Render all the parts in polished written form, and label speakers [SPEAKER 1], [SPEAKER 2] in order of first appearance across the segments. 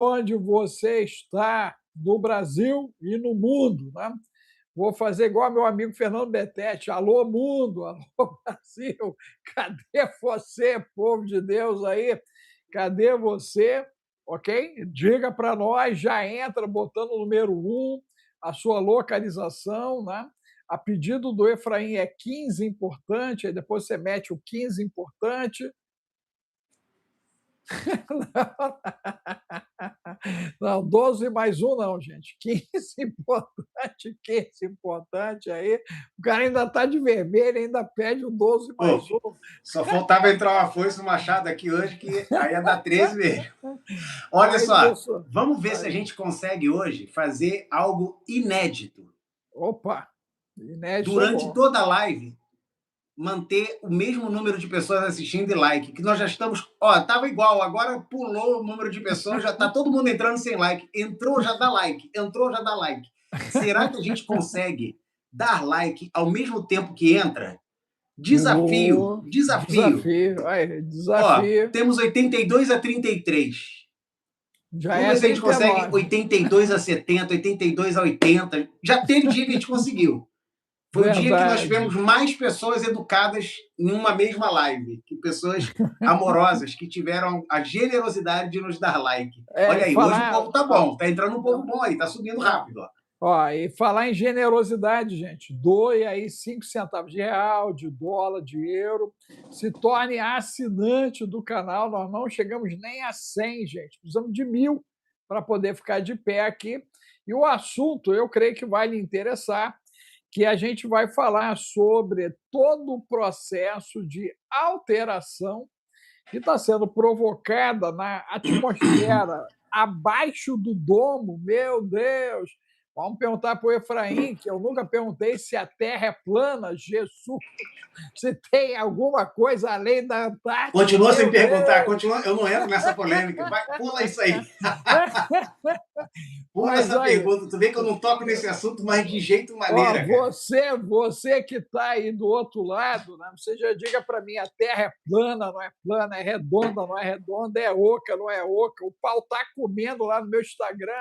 [SPEAKER 1] onde você está, no Brasil e no mundo, né? Vou fazer igual meu amigo Fernando Betete. Alô, mundo! Alô, Brasil! Cadê você, povo de Deus aí? Cadê você? Ok? Diga para nós, já entra botando o número 1, a sua localização, né? A pedido do Efraim é 15 importante, aí depois você mete o 15 importante. Não, 12 mais um não, gente. 15 importante, 15 importante aí. O cara ainda está de vermelho, ainda pede o 12 mais
[SPEAKER 2] Pô,
[SPEAKER 1] um.
[SPEAKER 2] só faltava entrar uma foice no Machado aqui hoje, que aí ia dar 13 mesmo. Olha
[SPEAKER 1] Aí,
[SPEAKER 2] só,
[SPEAKER 1] professor.
[SPEAKER 2] vamos ver se a
[SPEAKER 1] Aí.
[SPEAKER 2] gente consegue hoje fazer algo inédito.
[SPEAKER 1] Opa! Inédito é
[SPEAKER 2] Durante
[SPEAKER 1] bom.
[SPEAKER 2] toda a live, manter o mesmo número de pessoas assistindo e like, que nós já estamos, ó, tava igual, agora pulou o número de pessoas, já tá todo mundo entrando sem like. Entrou, já dá like, entrou, já dá like. Será que a gente consegue dar like ao mesmo tempo que entra? Desafio, desafio.
[SPEAKER 1] Desafio. Aí,
[SPEAKER 2] Ó,
[SPEAKER 1] desafio.
[SPEAKER 2] temos 82 a 33.
[SPEAKER 1] Já
[SPEAKER 2] Vamos
[SPEAKER 1] é
[SPEAKER 2] ver se a gente consegue
[SPEAKER 1] 39.
[SPEAKER 2] 82 a 70, 82 a 80. Já teve dia que a gente conseguiu. Foi o dia que nós
[SPEAKER 1] Verdade.
[SPEAKER 2] tivemos mais pessoas educadas em uma mesma live, que pessoas amorosas que tiveram a generosidade de nos dar like.
[SPEAKER 1] É,
[SPEAKER 2] Olha aí, hoje o
[SPEAKER 1] falar.
[SPEAKER 2] povo tá
[SPEAKER 1] Ó,
[SPEAKER 2] bom, tá entrando um povo bom aí, tá subindo
[SPEAKER 1] não.
[SPEAKER 2] rápido. Ó.
[SPEAKER 1] Ó, e falar em generosidade, gente, doe aí 5 centavos de real, de dólar, de euro, se torne assinante do canal, nós não chegamos nem a 100, gente, precisamos de 1.000 para poder ficar de pé aqui. E o assunto, eu creio que vai lhe interessar, que a gente vai falar sobre todo o processo de alteração que está sendo provocada na atmosfera abaixo do domo, meu Deus! Vamos perguntar para o Efraim, que eu nunca perguntei se a Terra é plana, Jesus! Se tem alguma coisa além da Antártida,
[SPEAKER 2] Continua sem
[SPEAKER 1] meu
[SPEAKER 2] perguntar,
[SPEAKER 1] Deus!
[SPEAKER 2] continua, eu não entro nessa polêmica. Vai, pula isso aí. Pula
[SPEAKER 1] Mas
[SPEAKER 2] essa
[SPEAKER 1] aí,
[SPEAKER 2] pergunta. Tu vê que eu não toco nesse assunto, mas de jeito
[SPEAKER 1] ó,
[SPEAKER 2] maneira, cara.
[SPEAKER 1] você que está aí do outro lado, né, você já diga para mim, a Terra é plana, não é plana, é redonda, não é redonda, é oca, não é oca. O pau tá comendo lá no meu Instagram,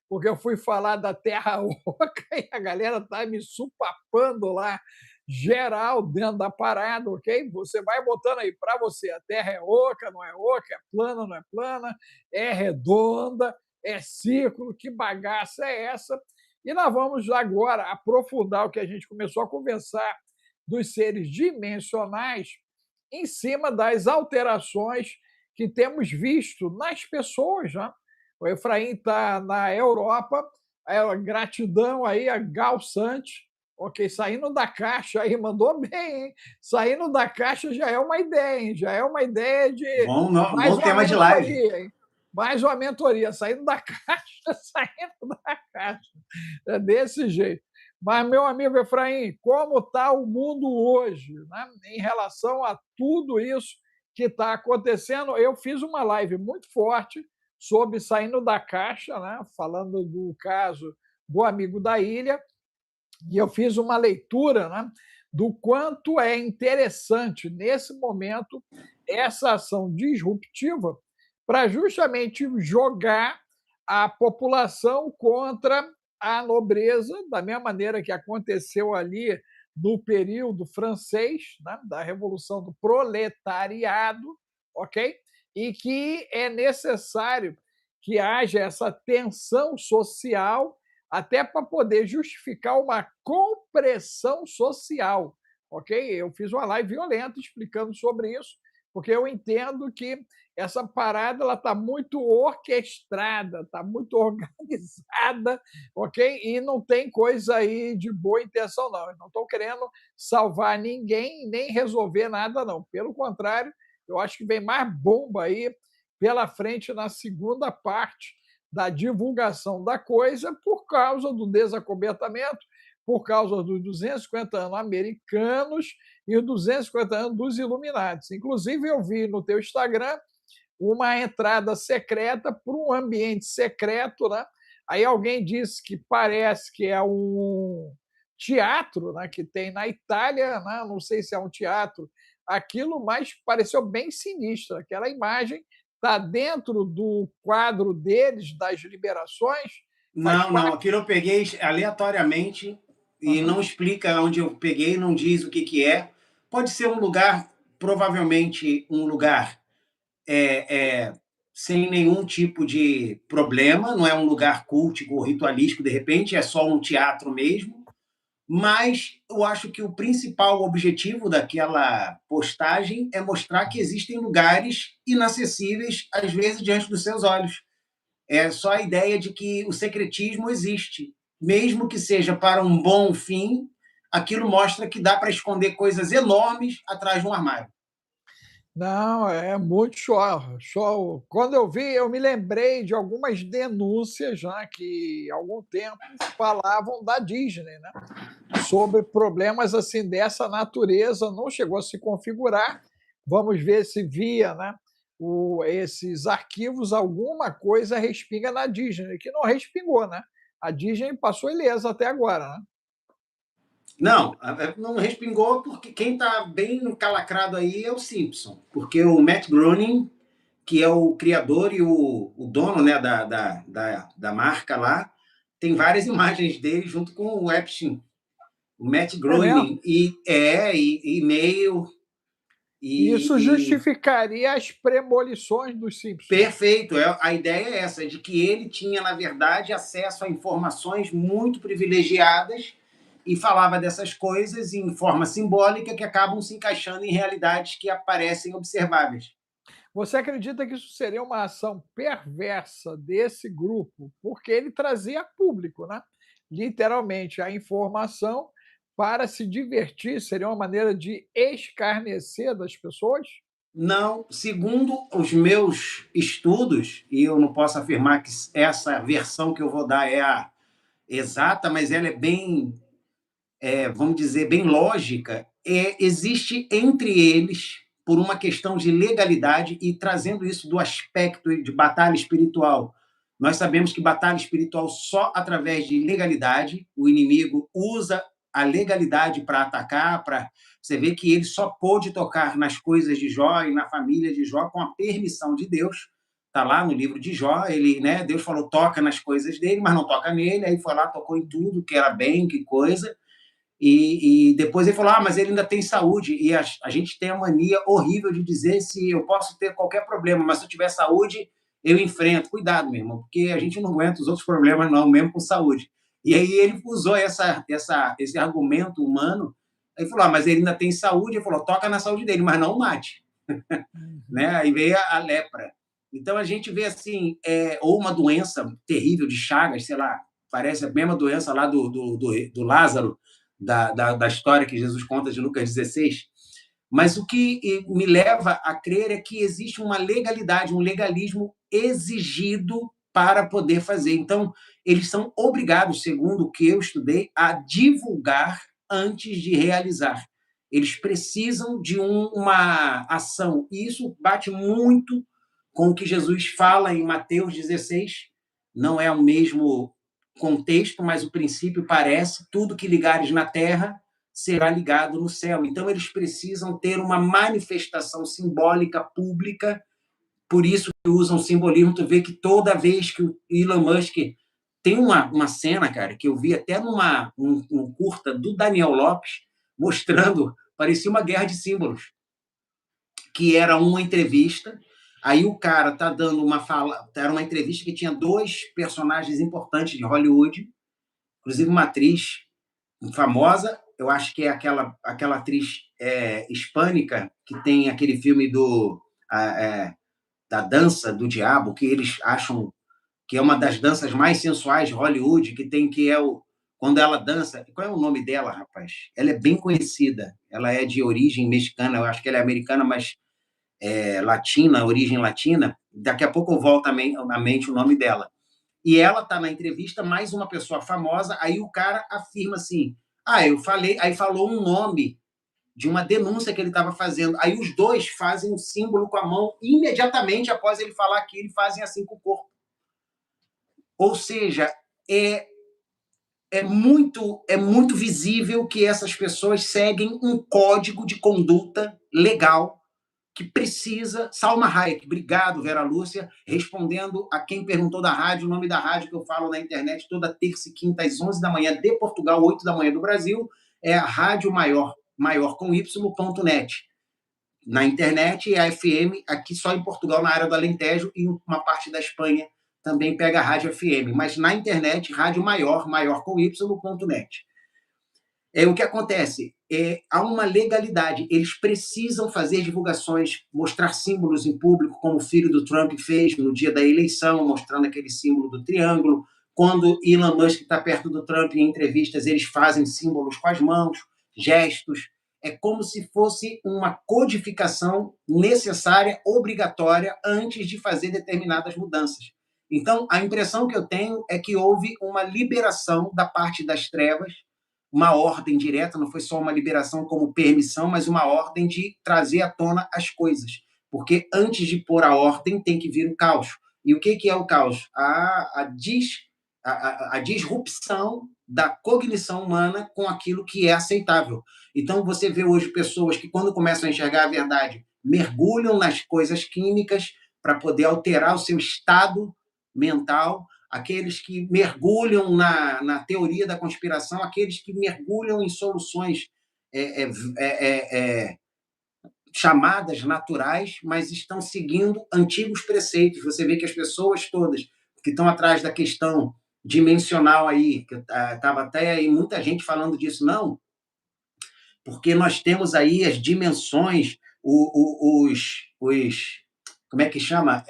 [SPEAKER 1] porque eu fui falar da Terra oca e a galera tá me supapando lá, geral, dentro da parada, ok? Você vai botando aí para você, a Terra é oca, é plana, não é plana, é redonda, é círculo, que bagaça é essa? E nós vamos agora aprofundar o que a gente começou a conversar dos seres dimensionais em cima das alterações que temos visto nas pessoas. Né? O Efraim está na Europa, gratidão aí a Gal Santos, ok, saindo da caixa aí, mandou bem, hein? Saindo da caixa já é uma ideia, hein? Já é uma ideia de
[SPEAKER 2] Bom,
[SPEAKER 1] mais
[SPEAKER 2] bom
[SPEAKER 1] uma
[SPEAKER 2] tema de live.
[SPEAKER 1] mentoria, hein? Mais uma mentoria, saindo da caixa, saindo da caixa. É desse jeito. Mas, meu amigo Efraim, como está o mundo hoje, né? Em relação a tudo isso que está acontecendo? Eu fiz uma live muito forte sobre saindo da caixa, né? Falando do caso do amigo da ilha, e eu fiz uma leitura, né? Do quanto é interessante, nesse momento, essa ação disruptiva para justamente jogar a população contra a nobreza, da mesma maneira que aconteceu ali no período francês, né, da Revolução do Proletariado, ok? E que é necessário que haja essa tensão social até para poder justificar uma compressão social, ok? Eu fiz uma live violenta explicando sobre isso, porque eu entendo que essa parada ela está muito orquestrada, está muito organizada, ok? E não tem coisa aí de boa intenção, não. Eu não estou querendo salvar ninguém, nem resolver nada, não. Pelo contrário, eu acho que vem mais bomba aí pela frente na segunda parte da divulgação da coisa por causa do desacobertamento, por causa dos 250 anos americanos e os 250 anos dos Illuminati. Inclusive, eu vi no teu Instagram uma entrada secreta para um ambiente secreto, né? Aí alguém disse que parece que é um teatro, né, que tem na Itália, né? Não sei se é um teatro aquilo, mas pareceu bem sinistro aquela imagem Está dentro do quadro deles, das liberações? Faz
[SPEAKER 2] Não, não,
[SPEAKER 1] parte?
[SPEAKER 2] aquilo eu peguei aleatoriamente e
[SPEAKER 1] Aham.
[SPEAKER 2] não explica onde eu peguei, não diz o que que é. Pode ser um lugar, provavelmente um lugar é, é, sem nenhum tipo de problema, não é um lugar cultico ou ritualístico, de repente, é só um teatro mesmo. Mas eu acho que o principal objetivo daquela postagem é mostrar que existem lugares inacessíveis, às vezes, diante dos seus olhos. É só a ideia de que o secretismo existe. Mesmo que seja para um bom fim, aquilo mostra que dá para esconder coisas enormes atrás de um armário.
[SPEAKER 1] Não, é muito show, show. Quando eu vi, eu me lembrei de algumas denúncias já que, há algum tempo, falavam da Disney, né, sobre problemas, assim, dessa natureza. Não chegou a se configurar. Vamos ver se via, né, esses arquivos, alguma coisa respinga na Disney, que não respingou, né. A Disney passou ilesa até agora, né.
[SPEAKER 2] Não, não respingou porque quem está bem encalacrado aí é o Simpson, porque o Matt Groening, que é o criador e o dono, né, da marca lá, tem várias imagens dele junto com o Epstein, o Matt
[SPEAKER 1] É mesmo?
[SPEAKER 2] Groening, e e-mail,
[SPEAKER 1] Isso
[SPEAKER 2] e
[SPEAKER 1] justificaria as premonições dos Simpsons.
[SPEAKER 2] perfeito. A ideia é essa, de que ele tinha, na verdade, acesso a informações muito privilegiadas e falava dessas coisas em forma simbólica que acabam se encaixando em realidades que aparecem observáveis.
[SPEAKER 1] Você acredita que isso seria uma ação perversa desse grupo? Porque ele trazia a público, né, literalmente, a informação para se divertir, seria uma maneira de escarnecer das pessoas?
[SPEAKER 2] Não, segundo os meus estudos, e eu não posso afirmar que essa versão que eu vou dar é a exata, mas ela é bem, vamos dizer, bem lógica, existe entre eles, por uma questão de legalidade, e trazendo isso do aspecto de batalha espiritual. Nós sabemos que batalha espiritual só através de legalidade, o inimigo usa a legalidade para atacar, para você vê que ele só pôde tocar nas coisas de Jó e na família de Jó com a permissão de Deus. Está lá no livro de Jó, ele, né, Deus falou, toca nas coisas dele, mas não toca nele, aí foi lá, tocou em tudo, que era bem, que coisa, e depois ele falou, mas ele ainda tem saúde, e a gente tem a mania horrível de dizer se eu posso ter qualquer problema, mas se eu tiver saúde, eu enfrento. Cuidado, meu irmão, porque a gente não aguenta os outros problemas não, mesmo com saúde. E aí ele usou esse argumento humano, aí falou, mas ele ainda tem saúde, ele falou, toca na saúde dele, mas não mate.
[SPEAKER 1] Uhum.
[SPEAKER 2] Né? Aí veio a lepra. Então a gente vê assim, ou uma doença terrível de Chagas, sei lá, parece a mesma doença lá do Lázaro, da história que Jesus conta de Lucas 16. Mas o que me leva a crer é que existe uma legalidade, um legalismo exigido para poder fazer. Então, eles são obrigados, segundo o que eu estudei, a divulgar antes de realizar. Eles precisam de uma ação. E isso bate muito com o que Jesus fala em Mateus 16. Não é o mesmo contexto, mas o princípio parece: tudo que ligares na terra será ligado no céu. Então, eles precisam ter uma manifestação simbólica pública, por isso que usam simbolismo. Tu vê que toda vez que o Elon Musk tem uma cena, cara, que eu vi até um curta do Daniel Lopes, mostrando, parecia uma guerra de símbolos, que era uma entrevista, aí o cara tá dando uma fala, era uma entrevista que tinha dois personagens importantes de Hollywood, inclusive uma atriz famosa, eu acho que é aquela atriz hispânica que tem aquele filme da dança do diabo, que eles acham que é uma das danças mais sensuais de Hollywood, quando ela dança. Qual é o nome dela, rapaz? Ela é bem conhecida. Ela é de origem mexicana, eu acho que ela é americana, mas latina, origem latina. Daqui a pouco eu volto à mente o nome dela. E ela está na entrevista, mais uma pessoa famosa, aí o cara afirma assim, eu falei, aí falou um nome de uma denúncia que ele estava fazendo. Aí os dois fazem um símbolo com a mão, imediatamente após ele falar aquilo, fazem assim com o corpo. Ou seja, é muito visível que essas pessoas seguem um código de conduta legal, que precisa... Salma Hayek, obrigado, Vera Lúcia, respondendo a quem perguntou da rádio, o nome da rádio que eu falo na internet toda terça e quinta, às 11 da manhã de Portugal, 8 da manhã do Brasil, é a Rádio Maior, maior com y.net. Na internet e a FM, aqui só em Portugal, na área do Alentejo, e uma parte da Espanha também pega a rádio FM. Mas na internet, Rádio Maior, maior com y.net. O que acontece? Há uma legalidade. Eles precisam fazer divulgações, mostrar símbolos em público, como o filho do Trump fez no dia da eleição, mostrando aquele símbolo do triângulo. Quando Elon Musk está perto do Trump em entrevistas, eles fazem símbolos com as mãos, gestos. É como se fosse uma codificação necessária, obrigatória, antes de fazer determinadas mudanças. Então, a impressão que eu tenho é que houve uma liberação da parte das trevas, uma ordem direta, não foi só uma liberação como permissão, mas uma ordem de trazer à tona as coisas. Porque antes de pôr a ordem, tem que vir o caos. E o que é o caos? A disrupção da cognição humana com aquilo que é aceitável. Então, você vê hoje pessoas que, quando começam a enxergar a verdade, mergulham nas coisas químicas para poder alterar o seu estado mental, aqueles que mergulham na teoria da conspiração, aqueles que mergulham em soluções chamadas naturais, mas estão seguindo antigos preceitos. Você vê que as pessoas todas que estão atrás da questão dimensional aí, que estava até aí muita gente falando disso, não, porque nós temos aí as dimensões, como é que chama?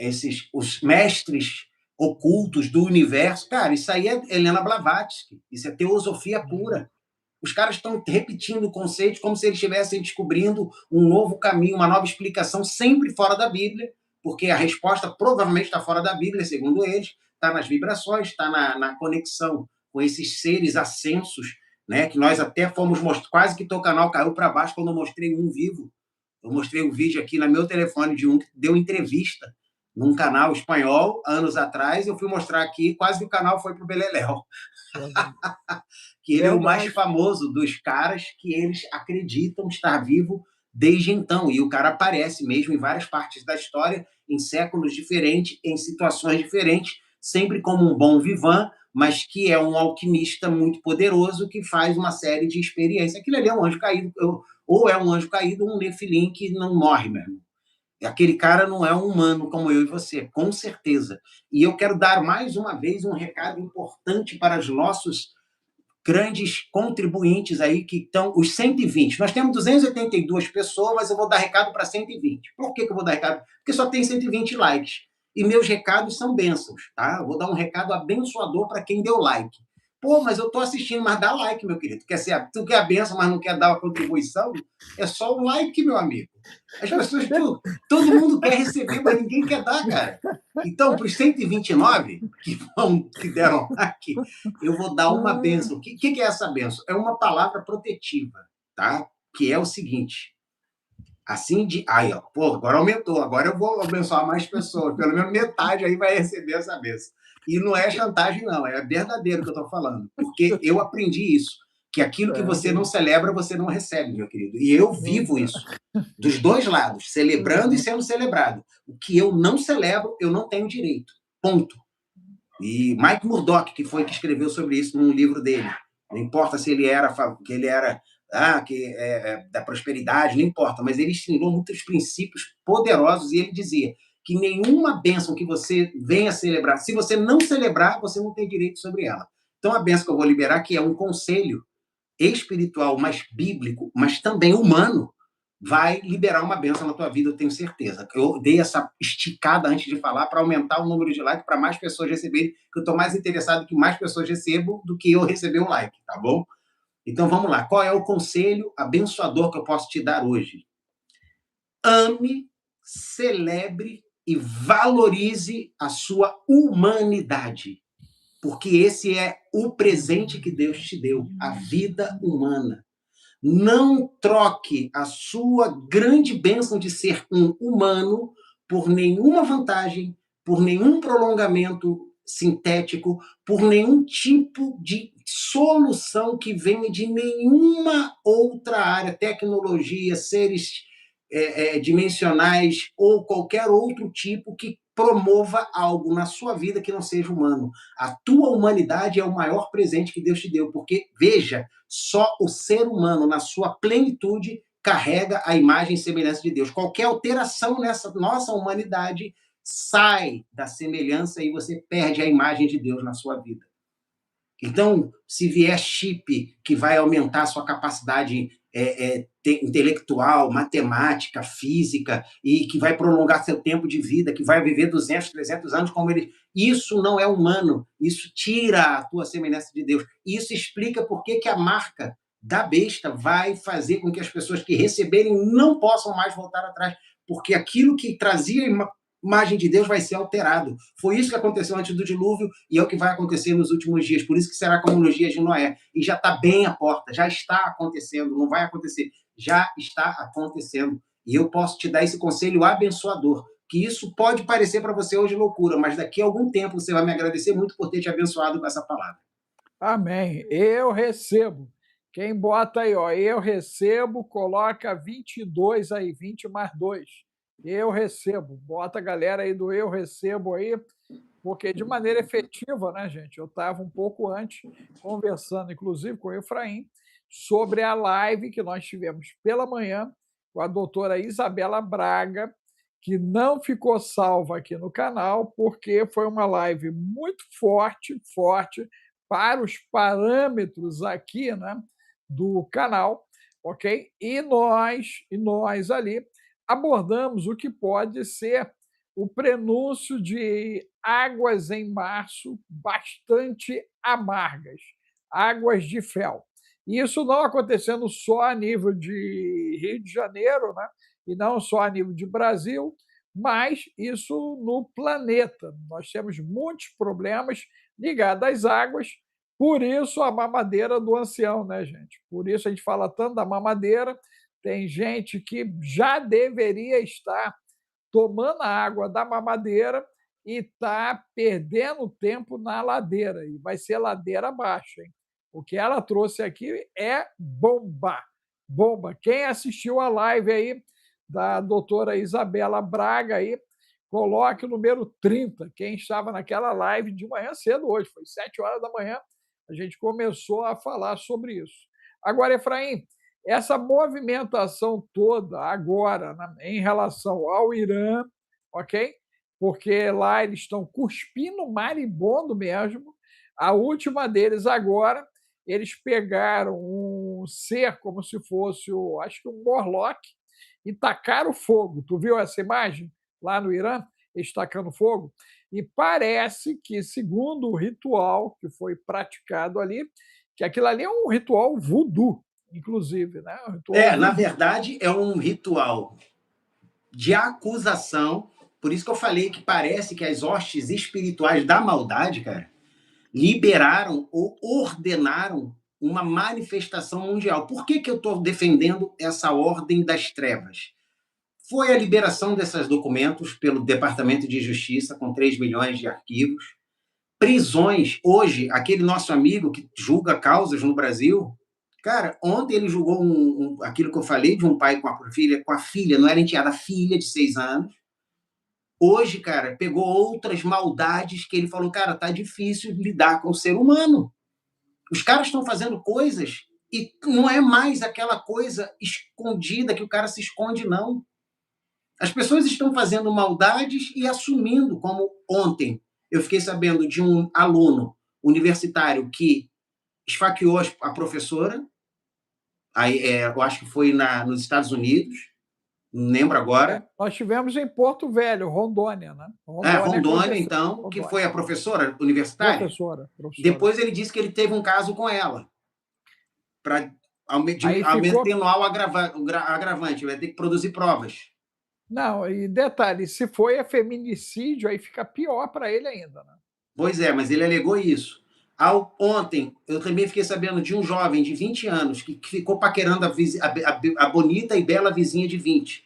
[SPEAKER 2] Os mestres ocultos do universo. Cara, isso aí é Helena Blavatsky, isso é teosofia pura. Os caras estão repetindo conceitos como se eles estivessem descobrindo um novo caminho, uma nova explicação, sempre fora da Bíblia, porque a resposta provavelmente está fora da Bíblia, segundo eles, está nas vibrações, está na conexão com esses seres ascensos, né, que nós até fomos quase que teu canal caiu para baixo quando eu mostrei um vivo. Eu mostrei um vídeo aqui no meu telefone de um que deu entrevista num canal espanhol, anos atrás, eu fui mostrar aqui, quase que o canal foi para o Beleléu. Que ele é o mais famoso dos caras que eles acreditam estar vivo desde então. E o cara aparece mesmo em várias partes da história, em séculos diferentes, em situações diferentes, sempre como um bom vivan, mas que é um alquimista muito poderoso que faz uma série de experiências. Aquilo ali é um anjo caído, ou é um anjo caído, ou um nefilim que não morre mesmo. Aquele cara não é um humano como eu e você, com certeza. E eu quero dar mais uma vez um recado importante para os nossos grandes contribuintes aí, que estão os 120. Nós temos 282 pessoas, mas eu vou dar recado para 120. Por que eu vou dar recado? Porque só tem 120 likes. E meus recados são bênçãos, tá? Eu vou dar um recado abençoador para quem deu like. Pô, mas eu estou assistindo, mas dá like, meu querido. Tu quer a benção, mas não quer dar a contribuição? É só um like, meu amigo. As pessoas, todo mundo quer receber, mas ninguém quer dar, cara. Então, para os 129 que deram like, eu vou dar uma benção. O que é essa benção? É uma palavra protetiva, tá? Que é o seguinte. Assim de... Aí, ó, pô, agora aumentou. Agora eu vou abençoar mais pessoas. Pelo menos metade aí vai receber essa benção. E não é chantagem, não. É verdadeiro que eu estou falando. Porque eu aprendi isso. Que aquilo que você não celebra, você não recebe, meu querido. E eu vivo isso. Dos dois lados. Celebrando e sendo celebrado. O que eu não celebro, eu não tenho direito. Ponto. E Mike Murdock, que foi que escreveu sobre isso num livro dele. Não importa se ele era... da prosperidade, não importa, mas ele ensinou muitos princípios poderosos e ele dizia que nenhuma bênção que você venha celebrar, se você não celebrar, você não tem direito sobre ela. Então, a bênção que eu vou liberar, que é um conselho espiritual, mas bíblico, mas também humano, vai liberar uma bênção na tua vida, eu tenho certeza. Eu dei essa esticada antes de falar para aumentar o número de likes, para mais pessoas receberem, que eu estou mais interessado que mais pessoas recebam do que eu receber um like, tá bom? Então, vamos lá. Qual é o conselho abençoador que eu posso te dar hoje? Ame, celebre e valorize a sua humanidade. Porque esse é o presente que Deus te deu, a vida humana. Não troque a sua grande bênção de ser um humano por nenhuma vantagem, por nenhum prolongamento sintético, por nenhum tipo de solução que venha de nenhuma outra área, tecnologia, seres dimensionais ou qualquer outro tipo que promova algo na sua vida que não seja humano. A tua humanidade é o maior presente que Deus te deu, porque, veja, só o ser humano, na sua plenitude, carrega a imagem e semelhança de Deus. Qualquer alteração nessa nossa humanidade sai da semelhança e você perde a imagem de Deus na sua vida. Então, se vier chip que vai aumentar a sua capacidade intelectual, matemática, física, e que vai prolongar seu tempo de vida, que vai viver 200, 300 anos como ele... Isso não é humano, isso tira a tua semelhança de Deus. Isso explica por que a marca da besta vai fazer com que as pessoas que receberem não possam mais voltar atrás, porque aquilo que trazia imagem de Deus vai ser alterado. Foi isso que aconteceu antes do dilúvio e é o que vai acontecer nos últimos dias. Por isso que será como nos dias de Noé. E já está bem à porta, já está acontecendo, não vai acontecer, já está acontecendo. E eu posso te dar esse conselho abençoador, que isso pode parecer para você hoje loucura, mas daqui a algum tempo você vai me agradecer muito por ter te abençoado com essa palavra.
[SPEAKER 1] Amém. Eu recebo. Quem bota aí, ó, eu recebo, coloca 22 aí, 20 mais 2. Eu recebo. Bota a galera aí do eu recebo aí, porque de maneira efetiva, né, gente? Eu estava um pouco antes conversando, inclusive, com o Efraim, sobre a live que nós tivemos pela manhã com a doutora Isabela Braga, que não ficou salva aqui no canal, porque foi uma live muito forte, forte, para os parâmetros aqui, né, do canal, ok? E nós ali abordamos o que pode ser o prenúncio de águas em março bastante amargas, águas de fel. E isso não acontecendo só a nível de Rio de Janeiro, né? E não só a nível de Brasil, mas isso no planeta. Nós temos muitos problemas ligados às águas, por isso a mamadeira do ancião, né, gente? Por isso a gente fala tanto da mamadeira. Tem gente que já deveria estar tomando a água da mamadeira e está perdendo tempo na ladeira, e vai ser ladeira abaixo, hein? O que ela trouxe aqui é bomba, bomba. Quem assistiu a live aí da doutora Isabela Braga aí, coloque o número 30. Quem estava naquela live de manhã cedo hoje, foi 7 horas da manhã, a gente começou a falar sobre isso. Agora, Efraim, essa movimentação toda agora, né, em relação ao Irã, ok? Porque lá eles estão cuspindo maribondo mesmo. A última deles agora, eles pegaram um ser como se fosse, acho que um Morlock, e tacaram fogo. Tu viu essa imagem lá no Irã? Eles tacando fogo? E parece que, segundo o ritual que foi praticado ali, que aquilo ali é um ritual voodoo, inclusive, né?
[SPEAKER 2] Na verdade, é um ritual de acusação. Por isso que eu falei que parece que as hostes espirituais da maldade, cara, liberaram ou ordenaram uma manifestação mundial. Por que eu estou defendendo essa ordem das trevas? Foi a liberação desses documentos pelo Departamento de Justiça, com 3 milhões de arquivos. Prisões. Hoje, aquele nosso amigo que julga causas no Brasil, cara, ontem ele julgou aquilo que eu falei de um pai com a filha, não era enteada, a filha de 6 anos. Hoje, cara, pegou outras maldades que ele falou, cara, tá difícil lidar com o ser humano. Os caras estão fazendo coisas e não é mais aquela coisa escondida que o cara se esconde, não. As pessoas estão fazendo maldades e assumindo, como ontem eu fiquei sabendo de um aluno universitário que esfaqueou a professora, eu acho que foi nos Estados Unidos, não lembro agora.
[SPEAKER 1] Nós tivemos em Porto Velho, Rondônia, né?
[SPEAKER 2] Rondônia, então, Rondônia. Que foi a professora universitária.
[SPEAKER 1] Professora.
[SPEAKER 2] Depois ele disse que ele teve um caso com ela, para atenuar o agravante, vai ter que produzir provas.
[SPEAKER 1] Não, e detalhe, se foi feminicídio, aí fica pior para ele ainda, né?
[SPEAKER 2] Pois é, mas ele alegou isso. Ontem, eu também fiquei sabendo de um jovem de 20 anos que ficou paquerando a bonita e bela vizinha de 20.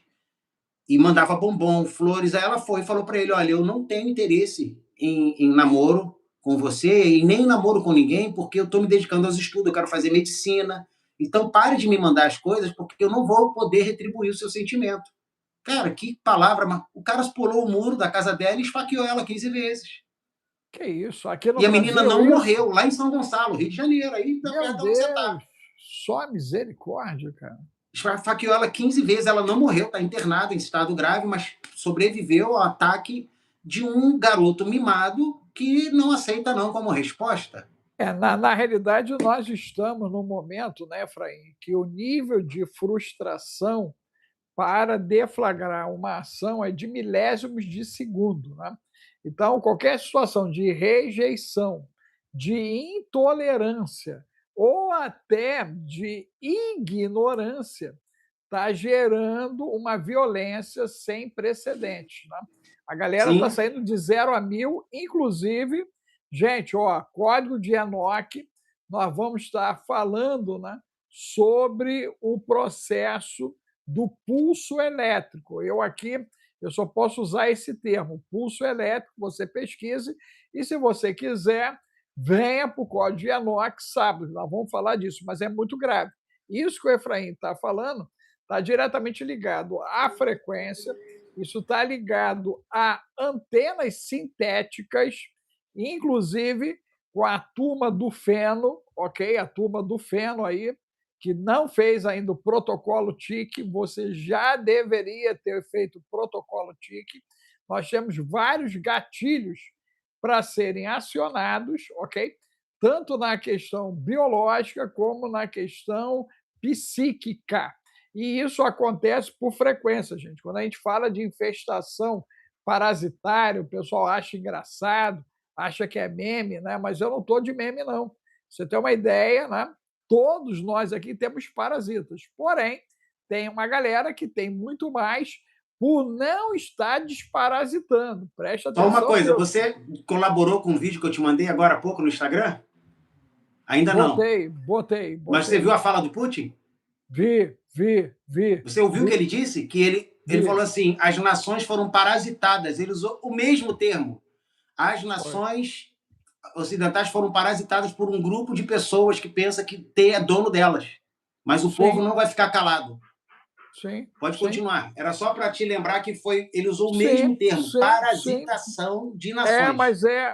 [SPEAKER 2] E mandava bombom, flores. Aí ela foi e falou para ele, olha, eu não tenho interesse em namoro com você e nem namoro com ninguém, porque eu estou me dedicando aos estudos, eu quero fazer medicina. Então, pare de me mandar as coisas, porque eu não vou poder retribuir o seu sentimento. Cara, que palavra, mas o cara pulou o muro da casa dela e esfaqueou ela 15 vezes.
[SPEAKER 1] Que isso? Aqui no
[SPEAKER 2] E a menina
[SPEAKER 1] Brasil,
[SPEAKER 2] não
[SPEAKER 1] isso?
[SPEAKER 2] morreu, lá em São Gonçalo, Rio de Janeiro, aí
[SPEAKER 1] Meu
[SPEAKER 2] perto de onde você está.
[SPEAKER 1] Deus, só misericórdia, cara.
[SPEAKER 2] Esfaqueou ela 15 vezes, ela não morreu, está internada em estado grave, mas sobreviveu ao ataque de um garoto mimado que não aceita não como resposta.
[SPEAKER 1] Na realidade, nós estamos num momento, né, Efraim, que o nível de frustração para deflagrar uma ação é de milésimos de segundo. Né? Então, qualquer situação de rejeição, de intolerância ou até de ignorância está gerando uma violência sem precedentes. Né? A galera está
[SPEAKER 2] Sim.
[SPEAKER 1] saindo de 0 a 1000, inclusive, gente, ó, código de Enoch, nós vamos estar falando, né, sobre o processo do pulso elétrico. Eu só posso usar esse termo, pulso elétrico, você pesquise, e se você quiser, venha para o Código de Enoch sábado, nós vamos falar disso, mas é muito grave. Isso que o Efraim está falando está diretamente ligado à frequência, isso está ligado a antenas sintéticas, inclusive com a turma do feno, ok? A turma do feno aí, que não fez ainda o protocolo TIC, você já deveria ter feito o protocolo TIC. Nós temos vários gatilhos para serem acionados, ok? Tanto na questão biológica como na questão psíquica. E isso acontece por frequência, gente. Quando a gente fala de infestação parasitária, o pessoal acha engraçado, acha que é meme, né? Mas eu não estou de meme, não. Você tem uma ideia, né? Todos nós aqui temos parasitas. Porém, tem uma galera que tem muito mais por não estar desparasitando. Preste
[SPEAKER 2] Só uma
[SPEAKER 1] atenção
[SPEAKER 2] coisa,
[SPEAKER 1] nisso.
[SPEAKER 2] você colaborou com um vídeo que eu te mandei agora há pouco no Instagram? Ainda não.
[SPEAKER 1] Botei.
[SPEAKER 2] Mas você viu a fala do Putin?
[SPEAKER 1] Vi.
[SPEAKER 2] Você ouviu o que ele disse? Que ele falou assim: as nações foram parasitadas. Ele usou o mesmo termo. As nações ocidentais foram parasitadas por um grupo de pessoas que pensa que é dono delas. Mas o povo não vai ficar calado.
[SPEAKER 1] Sim.
[SPEAKER 2] Pode continuar. Era só para te lembrar que ele usou o
[SPEAKER 1] Sim,
[SPEAKER 2] mesmo termo,
[SPEAKER 1] sim,
[SPEAKER 2] parasitação de nações.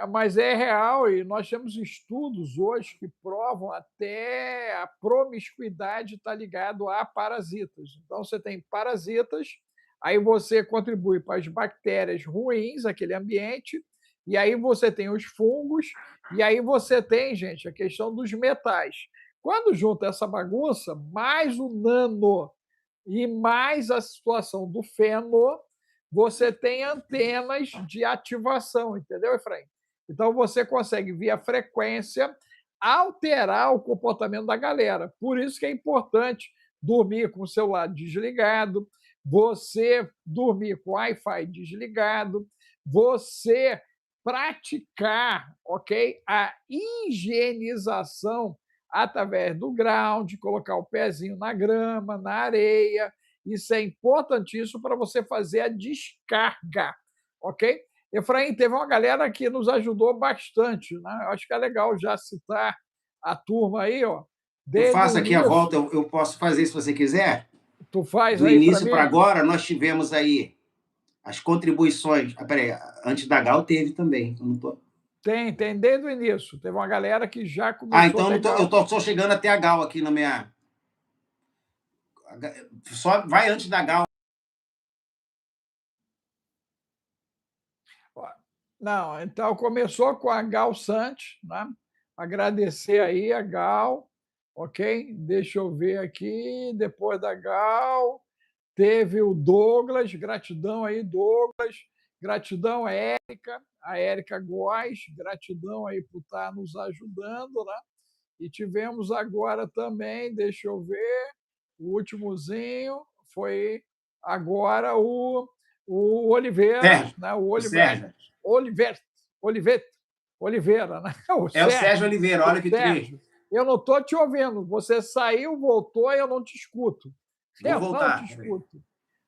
[SPEAKER 1] Mas é real, e nós temos estudos hoje que provam até a promiscuidade está ligado a parasitas. Então, você tem parasitas, aí você contribui para as bactérias ruins, aquele ambiente, e aí você tem os fungos, e aí você tem, gente, a questão dos metais. Quando junta essa bagunça, mais o nano e mais a situação do feno, você tem antenas de ativação, entendeu, Efraim? Então, você consegue, via frequência, alterar o comportamento da galera. Por isso que é importante dormir com o celular desligado, você dormir com o Wi-Fi desligado, você praticar, ok, a higienização através do ground, colocar o pezinho na grama, na areia. Isso é importantíssimo para você fazer a descarga, ok? Efraim, teve uma galera que nos ajudou bastante, né? Eu acho que é legal já citar a turma aí, ó.
[SPEAKER 2] Eu
[SPEAKER 1] Desde o
[SPEAKER 2] faço aqui a
[SPEAKER 1] início.
[SPEAKER 2] volta, eu posso fazer se você quiser.
[SPEAKER 1] Tu faz
[SPEAKER 2] Do
[SPEAKER 1] aí para
[SPEAKER 2] início
[SPEAKER 1] mim?
[SPEAKER 2] para agora, nós tivemos aí as contribuições. Peraí, antes da Gal teve também. Eu não tô...
[SPEAKER 1] Tem desde o início. Teve uma galera que já começou.
[SPEAKER 2] Então eu tô só chegando até a Gal aqui na minha. Só vai antes da Gal.
[SPEAKER 1] Não, então começou com a Gal Santos, né? Agradecer aí a Gal, ok? Deixa eu ver aqui. Depois da Gal, teve o Douglas, gratidão aí, Douglas. Gratidão, Érica, a Érica Góes, gratidão aí por estar nos ajudando, né? E tivemos agora também, deixa eu ver, o últimozinho foi agora o Oliveiras, né? O
[SPEAKER 2] Sérgio.
[SPEAKER 1] Oliveira, né?
[SPEAKER 2] O Sérgio Oliveira, olha que triste.
[SPEAKER 1] Eu não estou te ouvindo. Você saiu, voltou e eu não te escuto.
[SPEAKER 2] Vou voltar.
[SPEAKER 1] Não te escuto.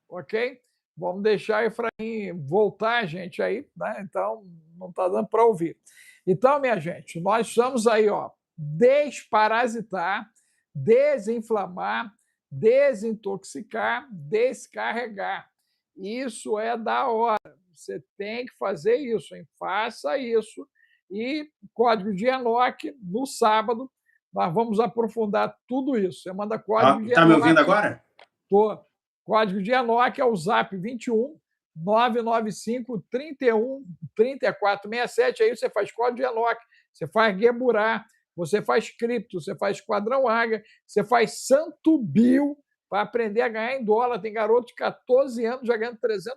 [SPEAKER 1] Ok? Vamos deixar o Efraim voltar, gente, aí, né? Então, não está dando para ouvir. Então, minha gente, nós estamos aí, ó, desparasitar, desinflamar, desintoxicar, descarregar. Isso é da hora. Você tem que fazer isso, hein? Faça isso. E código de Enoch, no sábado, nós vamos aprofundar tudo isso. Você manda código de
[SPEAKER 2] Tá me ouvindo
[SPEAKER 1] Enoch.
[SPEAKER 2] agora?
[SPEAKER 1] Tô. Código de Enoch é o Zap 21 995 31 3467. Aí você faz código de Enoch, você faz Geburá, você faz cripto, você faz Esquadrão Águia, você faz Santo Bill para aprender a ganhar em dólar. Tem garoto de 14 anos já ganhando $300,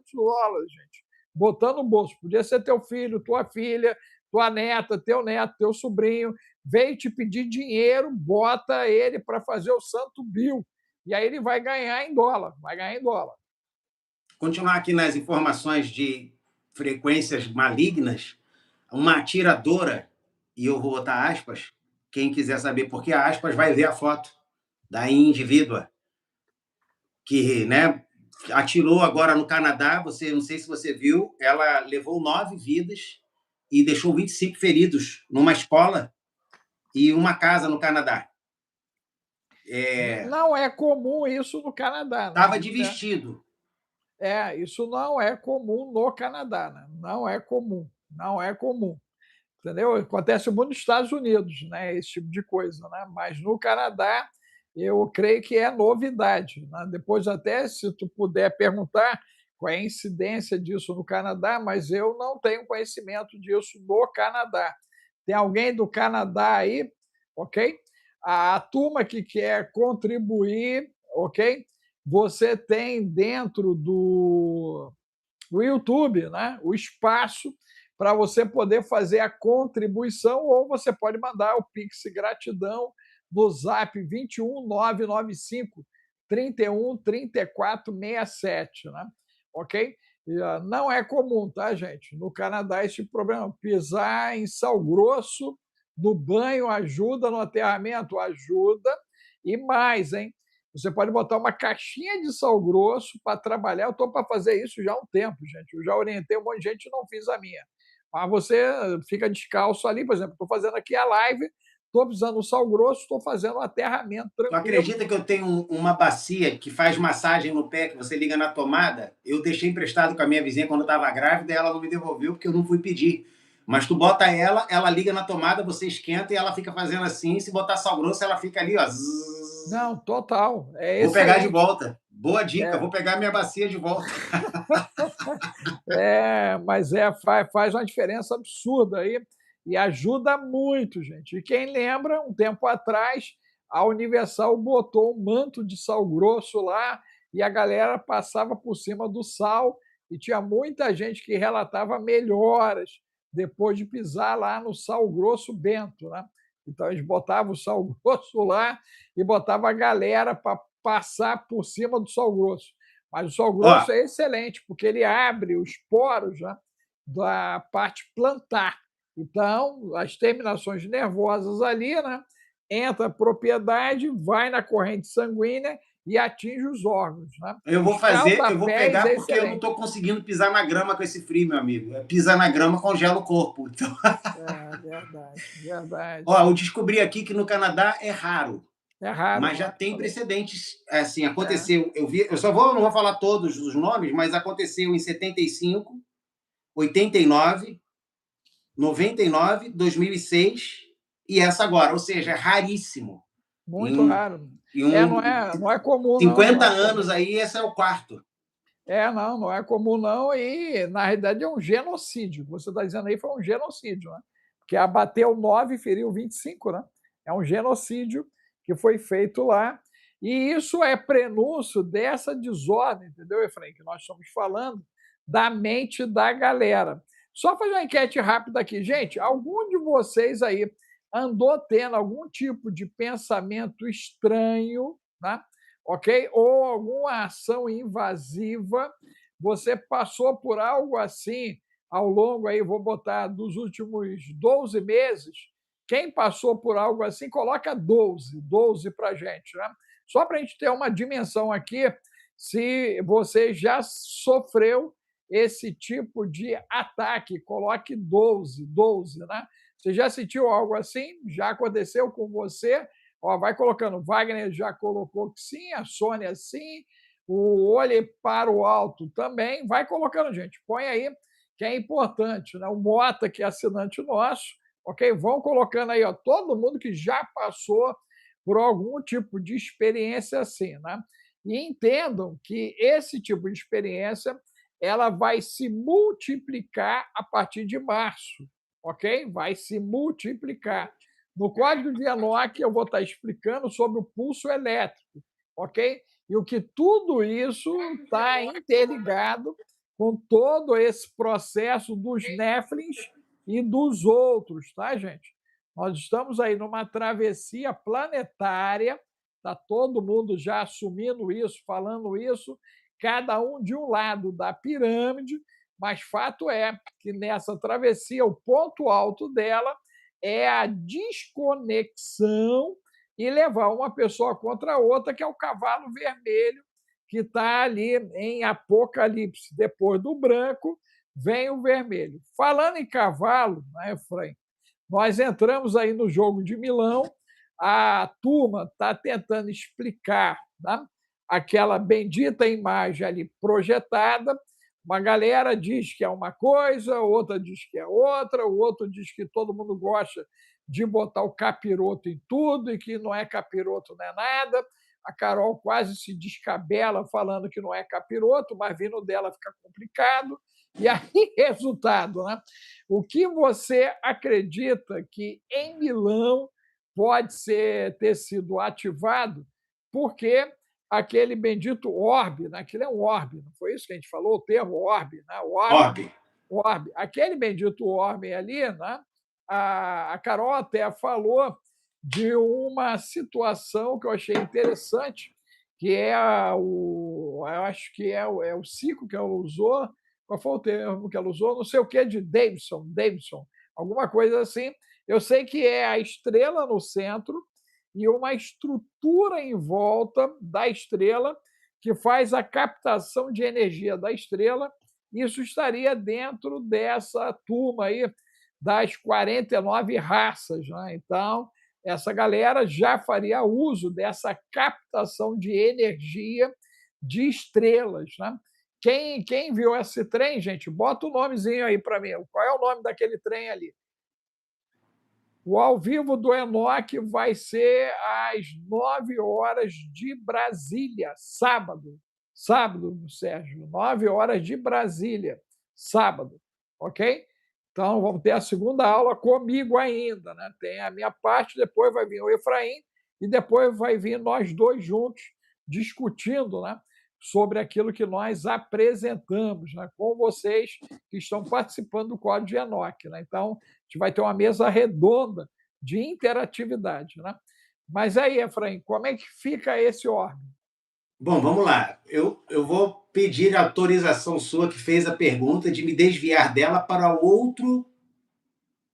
[SPEAKER 1] gente, botando no bolso. Podia ser teu filho, tua filha, tua neta, teu neto, teu sobrinho, veio te pedir dinheiro, bota ele para fazer o Santo Bill. E aí ele vai ganhar em dólar, vai ganhar em dólar.
[SPEAKER 2] Continuar aqui nas informações de frequências malignas, uma atiradora, e eu vou botar aspas, quem quiser saber por que aspas vai ver a foto da indivídua que, né, atirou agora no Canadá. Você, não sei se você viu, ela levou 9 vidas e deixou 25 feridos numa escola e uma casa no Canadá.
[SPEAKER 1] Não é comum isso no Canadá.
[SPEAKER 2] Estava de vestido.
[SPEAKER 1] Isso não é comum no Canadá. Né? Não é comum. Não é comum. Entendeu? Acontece muito nos Estados Unidos, né? Esse tipo de coisa. Né? Mas no Canadá, eu creio que é novidade. Né? Depois, até, se tu puder perguntar qual é a incidência disso no Canadá, mas eu não tenho conhecimento disso no Canadá. Tem alguém do Canadá aí, ok? A turma que quer contribuir, ok? Você tem dentro do YouTube, né, o espaço para você poder fazer a contribuição, ou você pode mandar o Pix Gratidão no Zap 21 995 31 34 67, né? Ok? Não é comum, tá, gente? No Canadá, esse problema. Pisar em sal grosso no banho ajuda, no aterramento ajuda, e mais, hein? Você pode botar uma caixinha de sal grosso para trabalhar. Eu estou para fazer isso já há um tempo, gente. Eu já orientei um monte de gente e não fiz a minha. Mas você fica descalço ali, por exemplo, estou fazendo aqui a live, estou precisando do sal grosso, estou fazendo o aterramento
[SPEAKER 2] Tu
[SPEAKER 1] tranquilo.
[SPEAKER 2] acredita que eu tenho uma bacia que faz massagem no pé, que você liga na tomada? Eu deixei emprestado com a minha vizinha quando eu estava grávida e ela não me devolveu porque eu não fui pedir. Mas tu bota ela liga na tomada, você esquenta e ela fica fazendo assim. Se botar sal grosso, ela fica ali, ó.
[SPEAKER 1] Não, total.
[SPEAKER 2] Vou pegar de volta. Boa dica, vou pegar minha bacia de volta.
[SPEAKER 1] Mas faz uma diferença absurda aí e ajuda muito, gente. E quem lembra, um tempo atrás, a Universal botou um manto de sal grosso lá e a galera passava por cima do sal e tinha muita gente que relatava melhoras depois de pisar lá no sal grosso bento, né? Então eles botavam o sal grosso lá e botavam a galera para passar por cima do sal grosso. Mas o sal grosso é excelente, porque ele abre os poros, né, da parte plantar. Então, as terminações nervosas ali, né, entra a propriedade, vai na corrente sanguínea e atinge os órgãos. Né?
[SPEAKER 2] Eu vou pegar porque eu não estou conseguindo pisar na grama com esse frio, meu amigo. Pisar na grama congela o corpo. Então...
[SPEAKER 1] verdade, verdade.
[SPEAKER 2] Eu descobri aqui que no Canadá é raro.
[SPEAKER 1] É raro.
[SPEAKER 2] Mas já tem precedentes, assim, aconteceu. Eu não vou falar todos os nomes, mas aconteceu em 75, 89, 99, 2006 e essa agora, ou seja, é raríssimo.
[SPEAKER 1] Muito raro. Não é comum.
[SPEAKER 2] 50 anos aí, esse é o quarto.
[SPEAKER 1] Não é comum, não, e na realidade é um genocídio. Você está dizendo aí foi um genocídio, né? Porque abateu 9 e feriu 25, né? É um genocídio que foi feito lá. E isso é prenúncio dessa desordem, entendeu, Efraim? Que nós estamos falando da mente da galera. Só fazer uma enquete rápida aqui. Gente, algum de vocês aí andou tendo algum tipo de pensamento estranho, né? Ok? Ou alguma ação invasiva? Você passou por algo assim ao longo aí, vou botar, dos últimos 12 meses? Quem passou por algo assim, coloca 12 para a gente, né? Só para a gente ter uma dimensão aqui, se você já sofreu esse tipo de ataque, coloque 12, né? Você já sentiu algo assim? Já aconteceu com você? Vai colocando. Wagner já colocou que sim, a Sônia sim, o Olhe para o Alto também. Vai colocando, gente. Põe aí, que é importante. Né? O Mota, que é assinante nosso, ok? Vão colocando aí, ó, todo mundo que já passou por algum tipo de experiência assim, né? E entendam que esse tipo de experiência ela vai se multiplicar a partir de março, ok? Vai se multiplicar. No código de Enoch, eu vou estar explicando sobre o pulso elétrico, ok? E o que tudo isso está interligado com todo esse processo dos Néflins e dos outros, tá, gente? Nós estamos aí numa travessia planetária, está todo mundo já assumindo isso, falando isso, cada um de um lado da pirâmide, mas fato é que nessa travessia, o ponto alto dela é a desconexão e levar uma pessoa contra a outra, que é o cavalo vermelho, que está ali em Apocalipse. Depois do branco, vem o vermelho. Falando em cavalo, né, Efraim, nós entramos aí no jogo de Milão, a turma está tentando explicar, né, aquela bendita imagem ali projetada. Uma galera diz que é uma coisa, outra diz que é outra, o outro diz que todo mundo gosta de botar o capiroto em tudo e que não é capiroto, não é nada. A Carol quase se descabela falando que não é capiroto, mas vindo dela fica complicado. E aí, resultado, né? O que você acredita que em Milão pode ter sido ativado? Porque aquele bendito orbe, né? Aquilo é um orbe, não foi isso que a gente falou? O termo orbe, né?
[SPEAKER 2] Orbe.
[SPEAKER 1] Orbe. Aquele bendito orbe ali, né? A Carol até falou de uma situação que eu achei interessante, que é eu acho que é o ciclo que ela usou, qual foi o termo que ela usou? Não sei o que, de Davidson, alguma coisa assim. Eu sei que é a estrela no centro e uma estrutura em volta da estrela que faz a captação de energia da estrela. Isso estaria dentro dessa turma aí das 49 raças. Né? Então, essa galera já faria uso dessa captação de energia de estrelas. Né? Quem viu esse trem, gente, bota o nomezinho aí para mim. Qual é o nome daquele trem ali? O ao vivo do Enoch vai ser às 9 horas de Brasília, sábado. Sábado, Sérgio, 9 horas de Brasília, sábado, ok? Então, vamos ter a segunda aula comigo ainda. Né? Tem a minha parte, depois vai vir o Efraim e depois vai vir nós dois juntos discutindo, né, sobre aquilo que nós apresentamos, né, com vocês que estão participando do Código de Enoch. Né? Então, a gente vai ter uma mesa redonda de interatividade. Né? Mas aí, Efraim, como é que fica esse órgão?
[SPEAKER 2] Bom, vamos lá. Eu vou pedir a autorização sua, que fez a pergunta, de me desviar dela para outro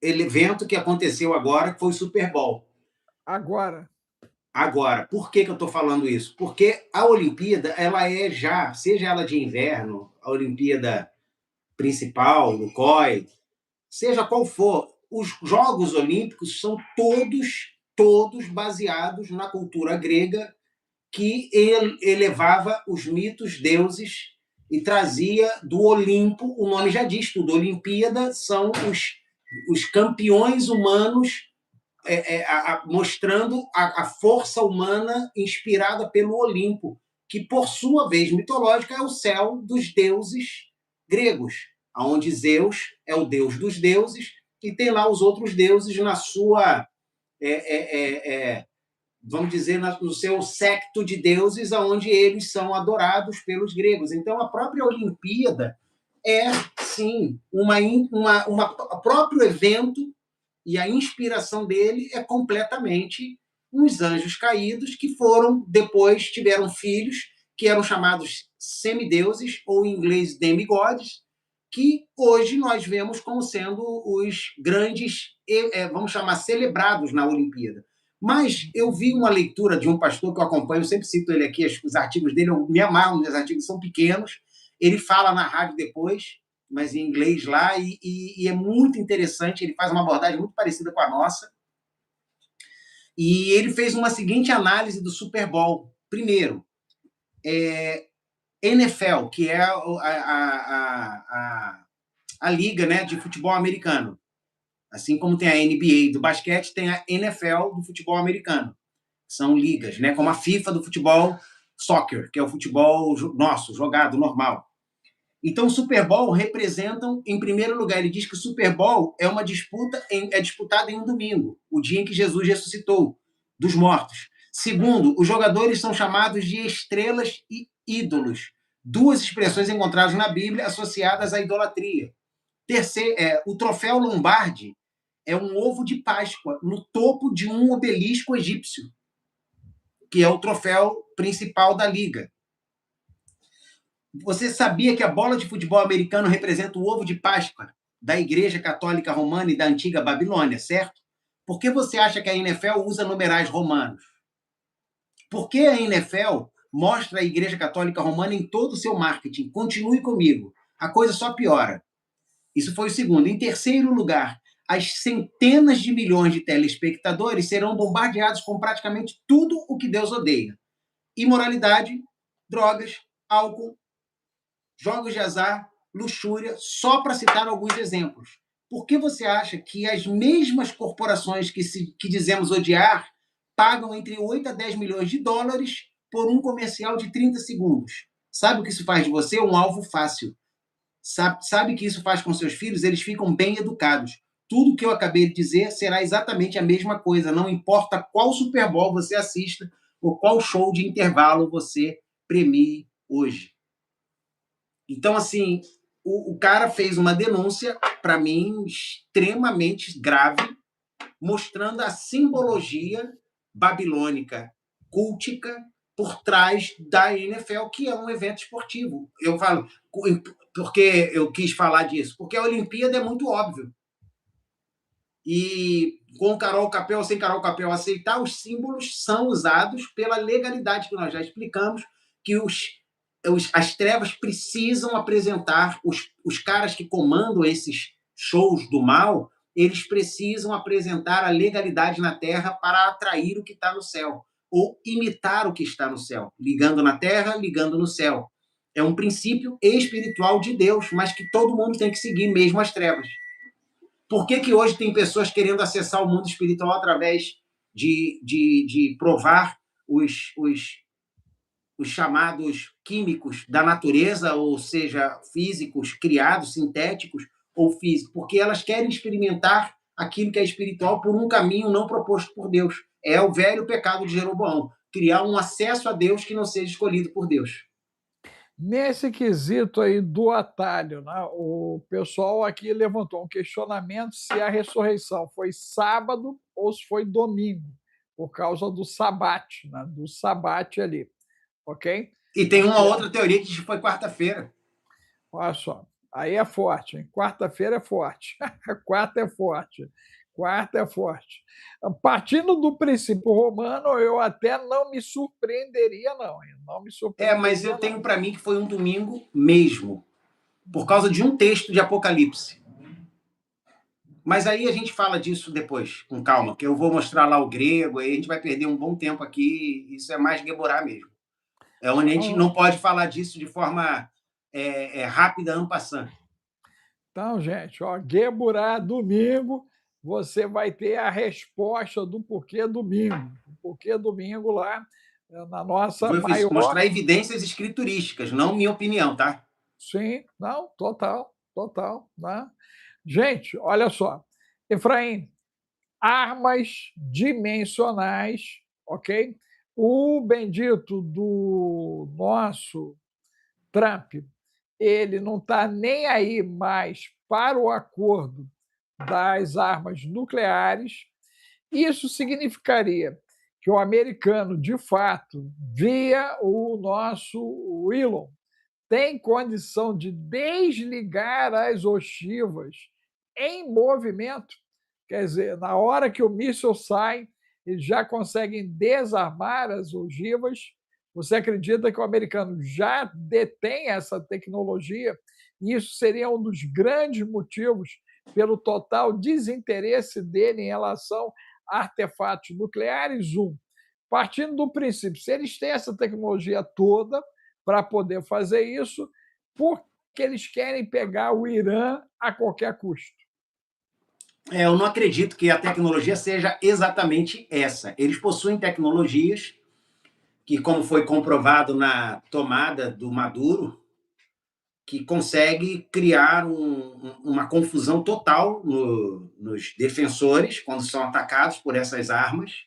[SPEAKER 2] evento que aconteceu agora, que foi o Super Bowl.
[SPEAKER 1] Agora.
[SPEAKER 2] Agora, por que eu estou falando isso? Porque a Olimpíada, ela é já, seja ela de inverno, a Olimpíada principal, do COI, seja qual for, os Jogos Olímpicos são todos baseados na cultura grega, que elevava os mitos, deuses, e trazia do Olimpo, o nome já diz tudo, Olimpíada são os campeões humanos, mostrando a força humana inspirada pelo Olimpo, que, por sua vez mitológica, é o céu dos deuses gregos, onde Zeus é o deus dos deuses, e tem lá os outros deuses na sua... vamos dizer, no seu séquito de deuses, onde eles são adorados pelos gregos. Então, a própria Olimpíada é, sim, o próprio evento, e a inspiração dele é completamente uns anjos caídos que depois tiveram filhos, que eram chamados semideuses, ou em inglês demigods, que hoje nós vemos como sendo os grandes, vamos chamar, celebrados na Olimpíada. Mas eu vi uma leitura de um pastor que eu acompanho, eu sempre cito ele aqui, os artigos dele, eu me amarro, os artigos são pequenos, ele fala na rádio depois, mas em inglês lá, e é muito interessante, ele faz uma abordagem muito parecida com a nossa, e ele fez uma seguinte análise do Super Bowl. Primeiro, NFL, que é a liga, né, de futebol americano. Assim como tem a NBA do basquete, tem a NFL do futebol americano. São ligas, né, como a FIFA do futebol soccer, que é o futebol nosso, jogado, normal. Então, o Super Bowl representam, em primeiro lugar, ele diz que o Super Bowl é uma disputa, é disputado em um domingo, o dia em que Jesus ressuscitou dos mortos. Segundo, os jogadores são chamados de estrelas e ídolos, duas expressões encontradas na Bíblia associadas à idolatria. Terceiro, o troféu Lombardi é um ovo de Páscoa no topo de um obelisco egípcio, que é o troféu principal da liga. Você sabia que a bola de futebol americano representa o ovo de Páscoa da Igreja Católica Romana e da antiga Babilônia, certo? Por que você acha que a NFL usa numerais romanos? Por que a NFL mostra a Igreja Católica Romana em todo o seu marketing? Continue comigo. A coisa só piora. Isso foi o segundo. Em terceiro lugar, as centenas de milhões de telespectadores serão bombardeados com praticamente tudo o que Deus odeia: imoralidade, drogas, álcool, jogos de azar, luxúria, só para citar alguns exemplos. Por que você acha que as mesmas corporações que dizemos odiar pagam entre 8 a 10 milhões de dólares por um comercial de 30 segundos? Sabe o que isso faz de você? Um alvo fácil. Sabe o que isso faz com seus filhos? Eles ficam bem educados. Tudo que eu acabei de dizer será exatamente a mesma coisa, não importa qual Super Bowl você assista ou qual show de intervalo você premie hoje. Então, assim, o cara fez uma denúncia, para mim, extremamente grave, mostrando a simbologia babilônica, cultica, por trás da NFL, que é um evento esportivo. Eu falo, porque eu quis falar disso? Porque a Olimpíada é muito óbvio. E com Carol Capel ou sem Carol Capel aceitar, os símbolos são usados pela legalidade que nós já explicamos, que as trevas precisam apresentar, os caras que comandam esses shows do mal, eles precisam apresentar a legalidade na Terra para atrair o que está no céu, ou imitar o que está no céu, ligando na Terra, ligando no céu. É um princípio espiritual de Deus, mas que todo mundo tem que seguir, mesmo as trevas. Por que hoje tem pessoas querendo acessar o mundo espiritual através de provar os chamados químicos da natureza, ou seja, físicos, criados, sintéticos ou físicos? Porque elas querem experimentar aquilo que é espiritual por um caminho não proposto por Deus. É o velho pecado de Jeroboão, criar um acesso a Deus que não seja escolhido por Deus.
[SPEAKER 1] Nesse quesito aí do atalho, né, o pessoal aqui levantou um questionamento se a ressurreição foi sábado ou se foi domingo, por causa do sabate, né, do sabate ali, ok?
[SPEAKER 2] E tem uma outra teoria que foi quarta-feira.
[SPEAKER 1] Olha só, aí é forte, hein? Quarta-feira é forte, quarta é forte, quarta é forte. Partindo do princípio romano, eu até não me surpreenderia, não, hein? Não me
[SPEAKER 2] Mas eu
[SPEAKER 1] surpreenderia,
[SPEAKER 2] tenho
[SPEAKER 1] não.
[SPEAKER 2] para mim que foi um domingo mesmo, por causa de um texto de Apocalipse. Mas aí a gente fala disso depois, com calma, que eu vou mostrar lá o grego, aí a gente vai perder um bom tempo aqui, isso é mais Geborá mesmo. É onde a gente
[SPEAKER 1] Então,
[SPEAKER 2] não pode falar disso de forma rápida, en passant.
[SPEAKER 1] Então, gente, ó, Geburá, domingo, você vai ter a resposta do porquê domingo. O porquê domingo lá, na nossa
[SPEAKER 2] Vou
[SPEAKER 1] maior.
[SPEAKER 2] mostrar evidências escriturísticas, não minha opinião, tá?
[SPEAKER 1] Sim, não, total, total. Né? Gente, olha só. Efraim, armas dimensionais, ok? O bendito do nosso Trump, ele não está nem aí mais para o acordo das armas nucleares. Isso significaria que o americano, de fato, via o nosso Elon, tem condição de desligar as ogivas em movimento. Quer dizer, na hora que o míssil sai, eles já conseguem desarmar as ogivas. Você acredita que o americano já detém essa tecnologia? E isso seria um dos grandes motivos pelo total desinteresse dele em relação a artefatos nucleares? Partindo do princípio, se eles têm essa tecnologia toda, para poder fazer isso, porque eles querem pegar o Irã a qualquer custo.
[SPEAKER 2] Eu não acredito que a tecnologia seja exatamente essa. Eles possuem tecnologias que, como foi comprovado na tomada do Maduro, que consegue criar uma confusão total nos defensores quando são atacados por essas armas,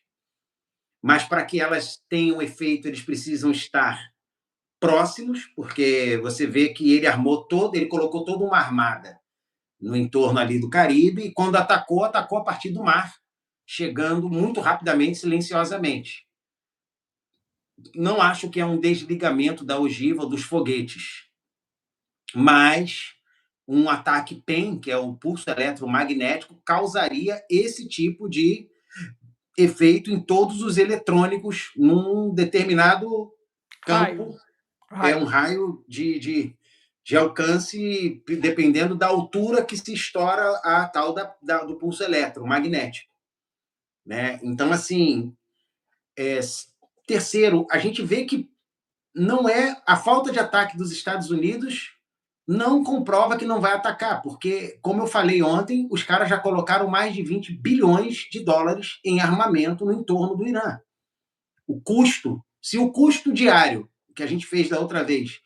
[SPEAKER 2] mas para que elas tenham efeito, eles precisam estar próximos, porque você vê que ele colocou toda uma armada no entorno ali do Caribe, e quando atacou a partir do mar, chegando muito rapidamente, silenciosamente. Não acho que é um desligamento da ogiva ou dos foguetes, mas um ataque PEM, que é o pulso eletromagnético, causaria esse tipo de efeito em todos os eletrônicos num determinado campo. É um raio de alcance, dependendo da altura que se estoura a tal do pulso eletromagnético. Né? Então, assim, terceiro, a gente vê que não é a falta de ataque dos Estados Unidos não comprova que não vai atacar, porque, como eu falei ontem, os caras já colocaram mais de 20 bilhões de dólares em armamento no entorno do Irã. O custo, se o custo diário que a gente fez da outra vez,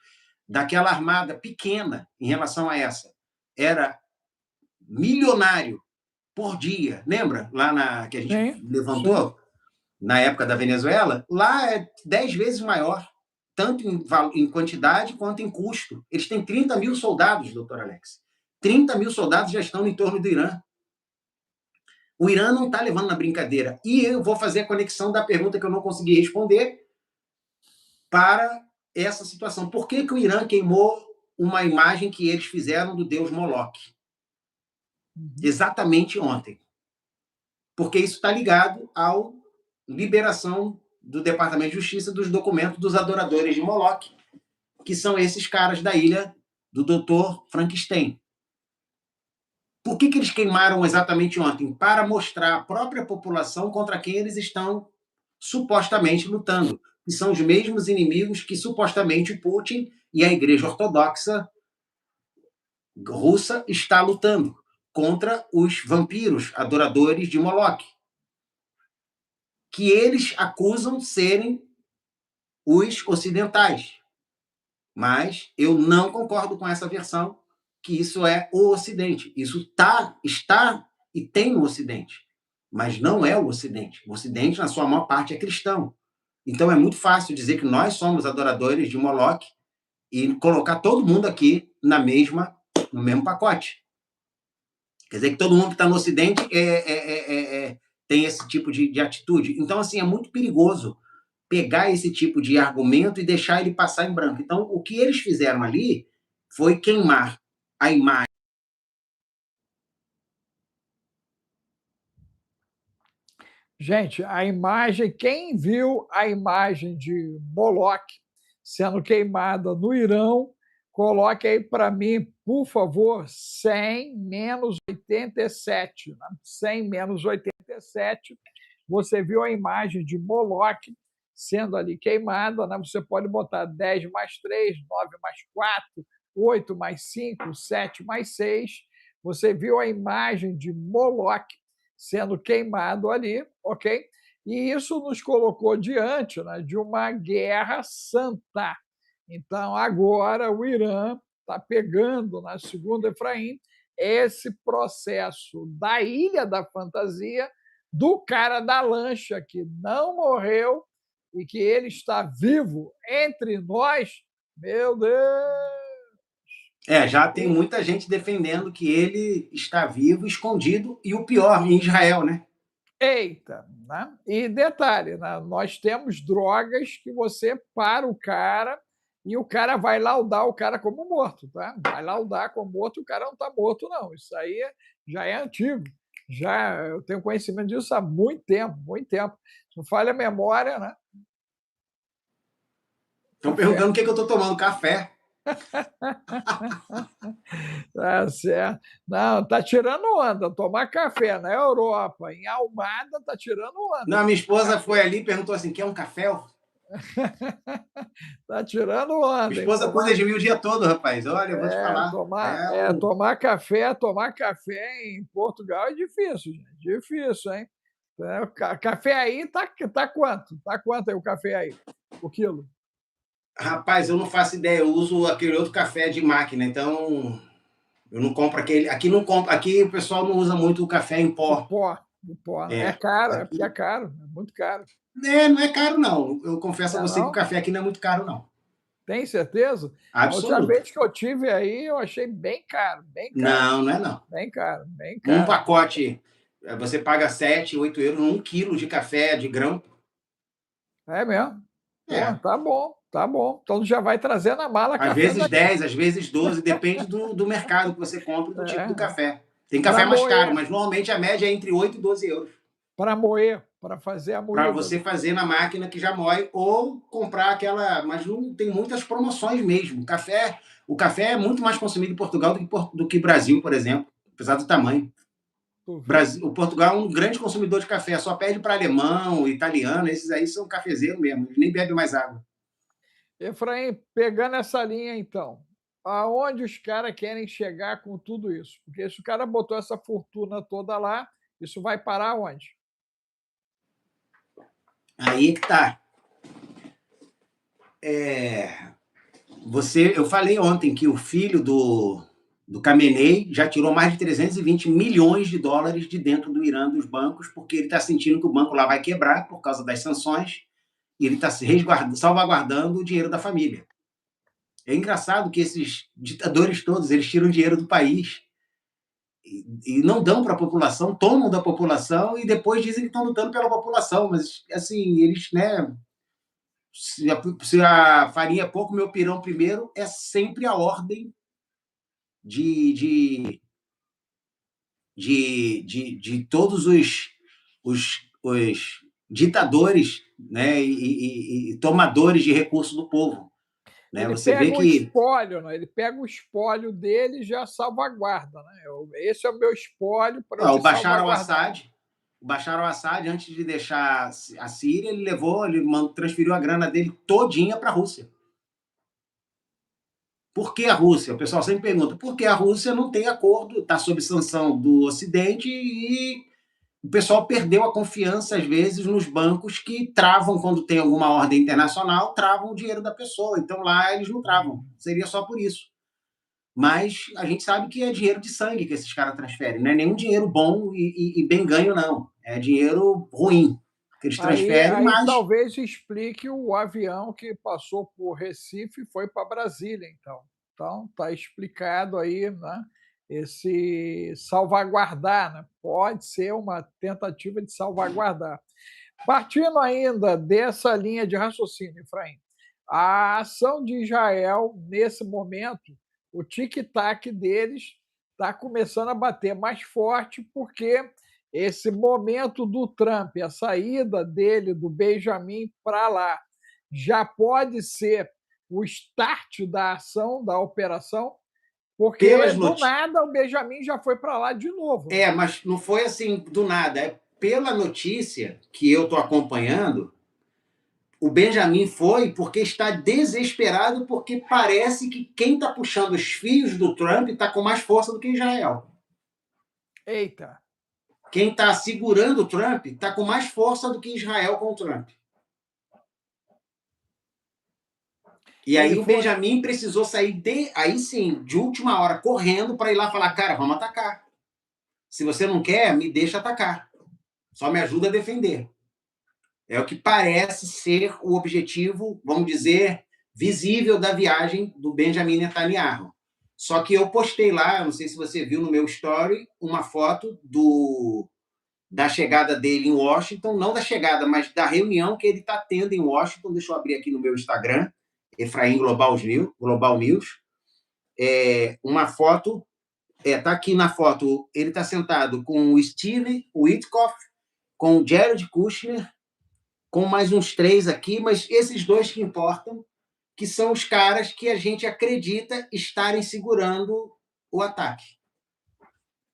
[SPEAKER 2] daquela armada pequena em relação a essa, era milionário por dia, lembra? Lá que a gente levantou, na época da Venezuela, lá é 10 vezes maior, tanto em quantidade quanto em custo. Eles têm 30 mil soldados, doutor Alex. 30 mil soldados já estão no entorno do Irã. O Irã não está levando na brincadeira. E eu vou fazer a conexão da pergunta que eu não consegui responder para essa situação. Por que o Irã queimou uma imagem que eles fizeram do deus Moloque? Exatamente ontem. Porque isso está ligado à liberação do Departamento de Justiça dos documentos dos adoradores de Moloque, que são esses caras da ilha do Dr. Frankenstein. Por que eles queimaram exatamente ontem? Para mostrar à própria população contra quem eles estão supostamente lutando, que são os mesmos inimigos que supostamente o Putin e a Igreja Ortodoxa russa está lutando contra os vampiros adoradores de Moloque, que eles acusam serem os ocidentais. Mas eu não concordo com essa versão, que isso é o Ocidente. Isso está e tem no Ocidente, mas não é o Ocidente. O Ocidente, na sua maior parte, é cristão. Então é muito fácil dizer que nós somos adoradores de Moloque e colocar todo mundo aqui no mesmo pacote. Quer dizer que todo mundo que está no Ocidente tem esse tipo de atitude. Então, assim, é muito perigoso pegar esse tipo de argumento e deixar ele passar em branco. Então, o que eles fizeram ali foi queimar a imagem.
[SPEAKER 1] Gente, quem viu a imagem de Moloque sendo queimada no Irão, coloque aí para mim, por favor, 100 menos 87. 100 menos 87. Você viu a imagem de Moloque sendo ali queimada, né? Você pode botar 10 mais 3, 9 mais 4, 8 mais 5, 7 mais 6. Você viu a imagem de Moloque sendo queimado ali, ok? E isso nos colocou diante, né, de uma guerra santa. Então, agora o Irã está pegando, na segunda Efraim, esse processo da Ilha da Fantasia, do cara da lancha que não morreu e que ele está vivo entre nós. Meu Deus!
[SPEAKER 2] Já tem muita gente defendendo que ele está vivo, escondido, e o pior, em Israel, né?
[SPEAKER 1] Eita, né? E detalhe, né? Nós temos drogas que você para o cara e o cara vai laudar o cara como morto, tá? Vai laudar como morto, o cara não está morto, não. Isso aí já é antigo. Já eu tenho conhecimento disso há muito tempo, muito tempo. Se não falha a memória, né?
[SPEAKER 2] Estão perguntando o que eu estou tomando, café.
[SPEAKER 1] Tá certo. Não, tá tirando onda. Tomar café na Europa, em Almada, tá tirando onda.
[SPEAKER 2] Não, minha esposa foi ali e perguntou assim: quer um café?
[SPEAKER 1] Tá tirando onda,
[SPEAKER 2] Minha
[SPEAKER 1] hein?
[SPEAKER 2] esposa cuida de mim o dia todo, rapaz. Olha, eu vou te falar.
[SPEAKER 1] Tomar café em Portugal é difícil, gente, difícil, hein. Café aí tá quanto? Tá quanto aí o café aí, o quilo?
[SPEAKER 2] Rapaz, eu não faço ideia. Eu uso aquele outro café de máquina, então eu não compro aquele. Aqui não compro. Aqui o pessoal não usa muito o café em
[SPEAKER 1] O
[SPEAKER 2] pó.
[SPEAKER 1] pó, o pó, né. É
[SPEAKER 2] É.
[SPEAKER 1] caro, é porque é
[SPEAKER 2] Aqui,
[SPEAKER 1] caro, é muito caro.
[SPEAKER 2] não é caro, não. Eu confesso a
[SPEAKER 1] Não é
[SPEAKER 2] você que o
[SPEAKER 1] não?
[SPEAKER 2] café aqui não é muito caro, não.
[SPEAKER 1] Tem certeza? A última
[SPEAKER 2] Absoluto.
[SPEAKER 1] vez que eu tive aí, eu achei bem caro, bem caro,
[SPEAKER 2] Não, não é não.
[SPEAKER 1] bem caro, bem
[SPEAKER 2] Um
[SPEAKER 1] caro.
[SPEAKER 2] pacote, você paga 7, 8 euros num quilo de café de grão.
[SPEAKER 1] É mesmo? Pô,
[SPEAKER 2] É.
[SPEAKER 1] tá bom, tá bom. Então já vai trazer na mala
[SPEAKER 2] Às
[SPEAKER 1] café
[SPEAKER 2] vezes
[SPEAKER 1] daí.
[SPEAKER 2] 10, às vezes 12, depende do mercado que você compra e do tipo do
[SPEAKER 1] É,
[SPEAKER 2] café. Tem
[SPEAKER 1] para
[SPEAKER 2] café mais caro,
[SPEAKER 1] moer,
[SPEAKER 2] mas normalmente a média é entre 8 e 12 euros.
[SPEAKER 1] para moer, para fazer a
[SPEAKER 2] Para
[SPEAKER 1] moída.
[SPEAKER 2] você fazer na máquina que já moe, ou comprar aquela. Mas não tem muitas promoções mesmo. O café é muito mais consumido em Portugal do que Brasil, por exemplo, apesar do tamanho.
[SPEAKER 1] Tu vê.
[SPEAKER 2] Brasil, o Portugal é um grande consumidor de café, só perde para alemão, italiano, esses aí são cafezeiros mesmo, eles nem bebem mais água.
[SPEAKER 1] Efraim, pegando essa linha então, aonde os caras querem chegar com tudo isso? Porque se o cara botou essa fortuna toda lá, isso vai parar onde?
[SPEAKER 2] Aí que tá. Eu falei ontem que o filho do Khamenei já tirou mais de 320 milhões de dólares de dentro do Irã dos bancos, porque ele está sentindo que o banco lá vai quebrar por causa das sanções e ele está salvaguardando o dinheiro da família. É engraçado que esses ditadores todos, eles tiram dinheiro do país e não dão para a população, tomam da população e depois dizem que estão lutando pela população, mas assim, eles, né, se a farinha é pouco, meu pirão primeiro, é sempre a ordem de, de, de todos os ditadores, né, e tomadores de recursos do povo. Né?
[SPEAKER 1] Ele
[SPEAKER 2] Você vê
[SPEAKER 1] pega o
[SPEAKER 2] que
[SPEAKER 1] espólio, né? Ele pega o espólio dele e já salvaguarda, né? Esse é o meu espólio para eu
[SPEAKER 2] o
[SPEAKER 1] te
[SPEAKER 2] Bashar
[SPEAKER 1] salvaguardar.
[SPEAKER 2] al-Assad, antes de deixar a Síria, ele transferiu a grana dele todinha para a Rússia. Por que a Rússia? O pessoal sempre pergunta. Porque a Rússia não tem acordo, está sob sanção do Ocidente e o pessoal perdeu a confiança, às vezes, nos bancos que travam, quando tem alguma ordem internacional, travam o dinheiro da pessoa. Então, lá eles não travam. Seria só por isso. Mas a gente sabe que é dinheiro de sangue que esses caras transferem. Não é nenhum dinheiro bom e bem ganho, não. É dinheiro ruim que eles transferem,
[SPEAKER 1] Aí
[SPEAKER 2] mas
[SPEAKER 1] talvez explique o avião que passou por Recife e foi para Brasília, então. Então, está explicado aí, né? Esse salvaguardar, né? Pode ser uma tentativa de salvaguardar. Partindo ainda dessa linha de raciocínio, Efraim, a ação de Israel, nesse momento, o tic-tac deles está começando a bater mais forte, porque esse momento do Trump, a saída dele, do Benjamin para lá, já pode ser o start da ação, da operação, porque
[SPEAKER 2] pelas
[SPEAKER 1] do
[SPEAKER 2] notícias.
[SPEAKER 1] nada o Benjamin já foi para lá de novo. Né?
[SPEAKER 2] Mas não foi assim do nada. É pela notícia que eu estou acompanhando, o Benjamin foi porque está desesperado, porque parece que quem está puxando os fios do Trump está com mais força do que Israel.
[SPEAKER 1] Eita!
[SPEAKER 2] Quem está segurando o Trump está com mais força do que Israel com o Trump. E
[SPEAKER 1] Ele
[SPEAKER 2] aí o
[SPEAKER 1] foi.
[SPEAKER 2] Benjamin precisou sair aí sim, de última hora, correndo para ir lá falar, cara, vamos atacar. Se você não quer, me deixa atacar. Só me ajuda a defender. É o que parece ser o objetivo, vamos dizer, visível da viagem do Benjamin Netanyahu. Só que eu postei lá, não sei se você viu no meu story, uma foto da chegada dele em Washington, não da chegada, mas da reunião que ele está tendo em Washington. Deixa eu abrir aqui no meu Instagram, Efraim Global News. Uma foto, tá aqui na foto, ele está sentado com o Steve Witkoff, com o Jared Kushner, com mais uns 3 aqui, mas esses 2 que importam, que são os caras que a gente acredita estarem segurando o ataque.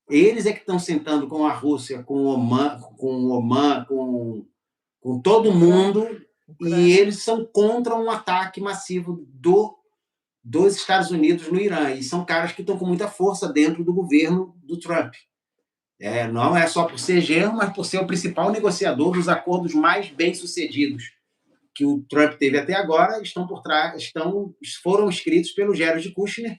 [SPEAKER 2] Eles é que estão sentando com a Rússia, com o Oman, com todo mundo e
[SPEAKER 1] Ucrânia.
[SPEAKER 2] eles são contra um ataque massivo dos Estados Unidos no Irã. E são caras que estão com muita força dentro do governo do Trump. Não é só por ser genro, mas por ser o principal negociador dos acordos mais bem-sucedidos que o Trump teve até agora, foram escritos pelo Jared Kushner,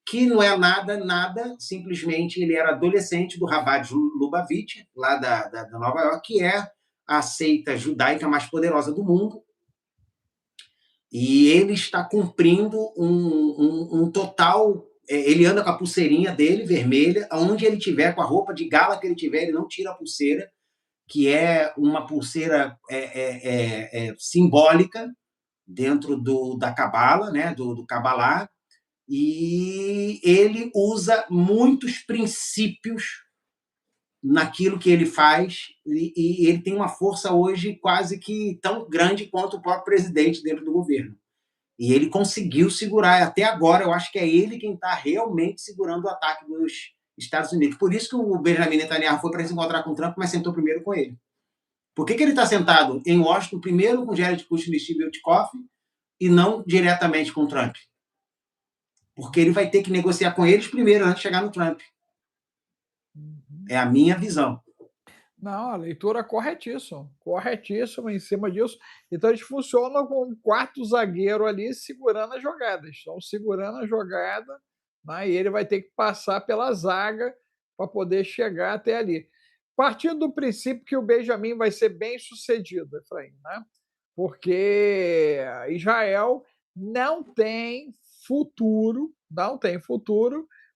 [SPEAKER 2] que não é nada, simplesmente ele era adolescente do Rabat Lubavitch, lá da Nova York, que é a seita judaica mais poderosa do mundo, e ele está cumprindo um total... Ele anda com a pulseirinha dele, vermelha, aonde ele tiver, com a roupa de gala que ele tiver, ele não tira a pulseira, que é uma pulseira simbólica dentro da Cabala, né, do Cabalá, e ele usa muitos princípios naquilo que ele faz, e ele tem uma força hoje quase que tão grande quanto o próprio presidente dentro do governo. E ele conseguiu segurar, até agora, eu acho que é ele quem está realmente segurando o ataque dos Estados Unidos. Por isso que o Benjamin Netanyahu foi para se encontrar com o Trump, mas sentou primeiro com ele. Por que ele está sentado em Washington primeiro com Jared Kushner e Steve Witkoff e não diretamente com o Trump? Porque ele vai ter que negociar com eles primeiro, antes de chegar no Trump. É a minha visão.
[SPEAKER 1] Não, a leitura corretíssima em cima disso. Então eles funcionam com um quarto zagueiro ali segurando a jogada. Estão segurando a jogada, né, e ele vai ter que passar pela zaga para poder chegar até ali. Partindo do princípio que o Benjamin vai ser bem sucedido, Efraim, né? Porque Israel não tem futuro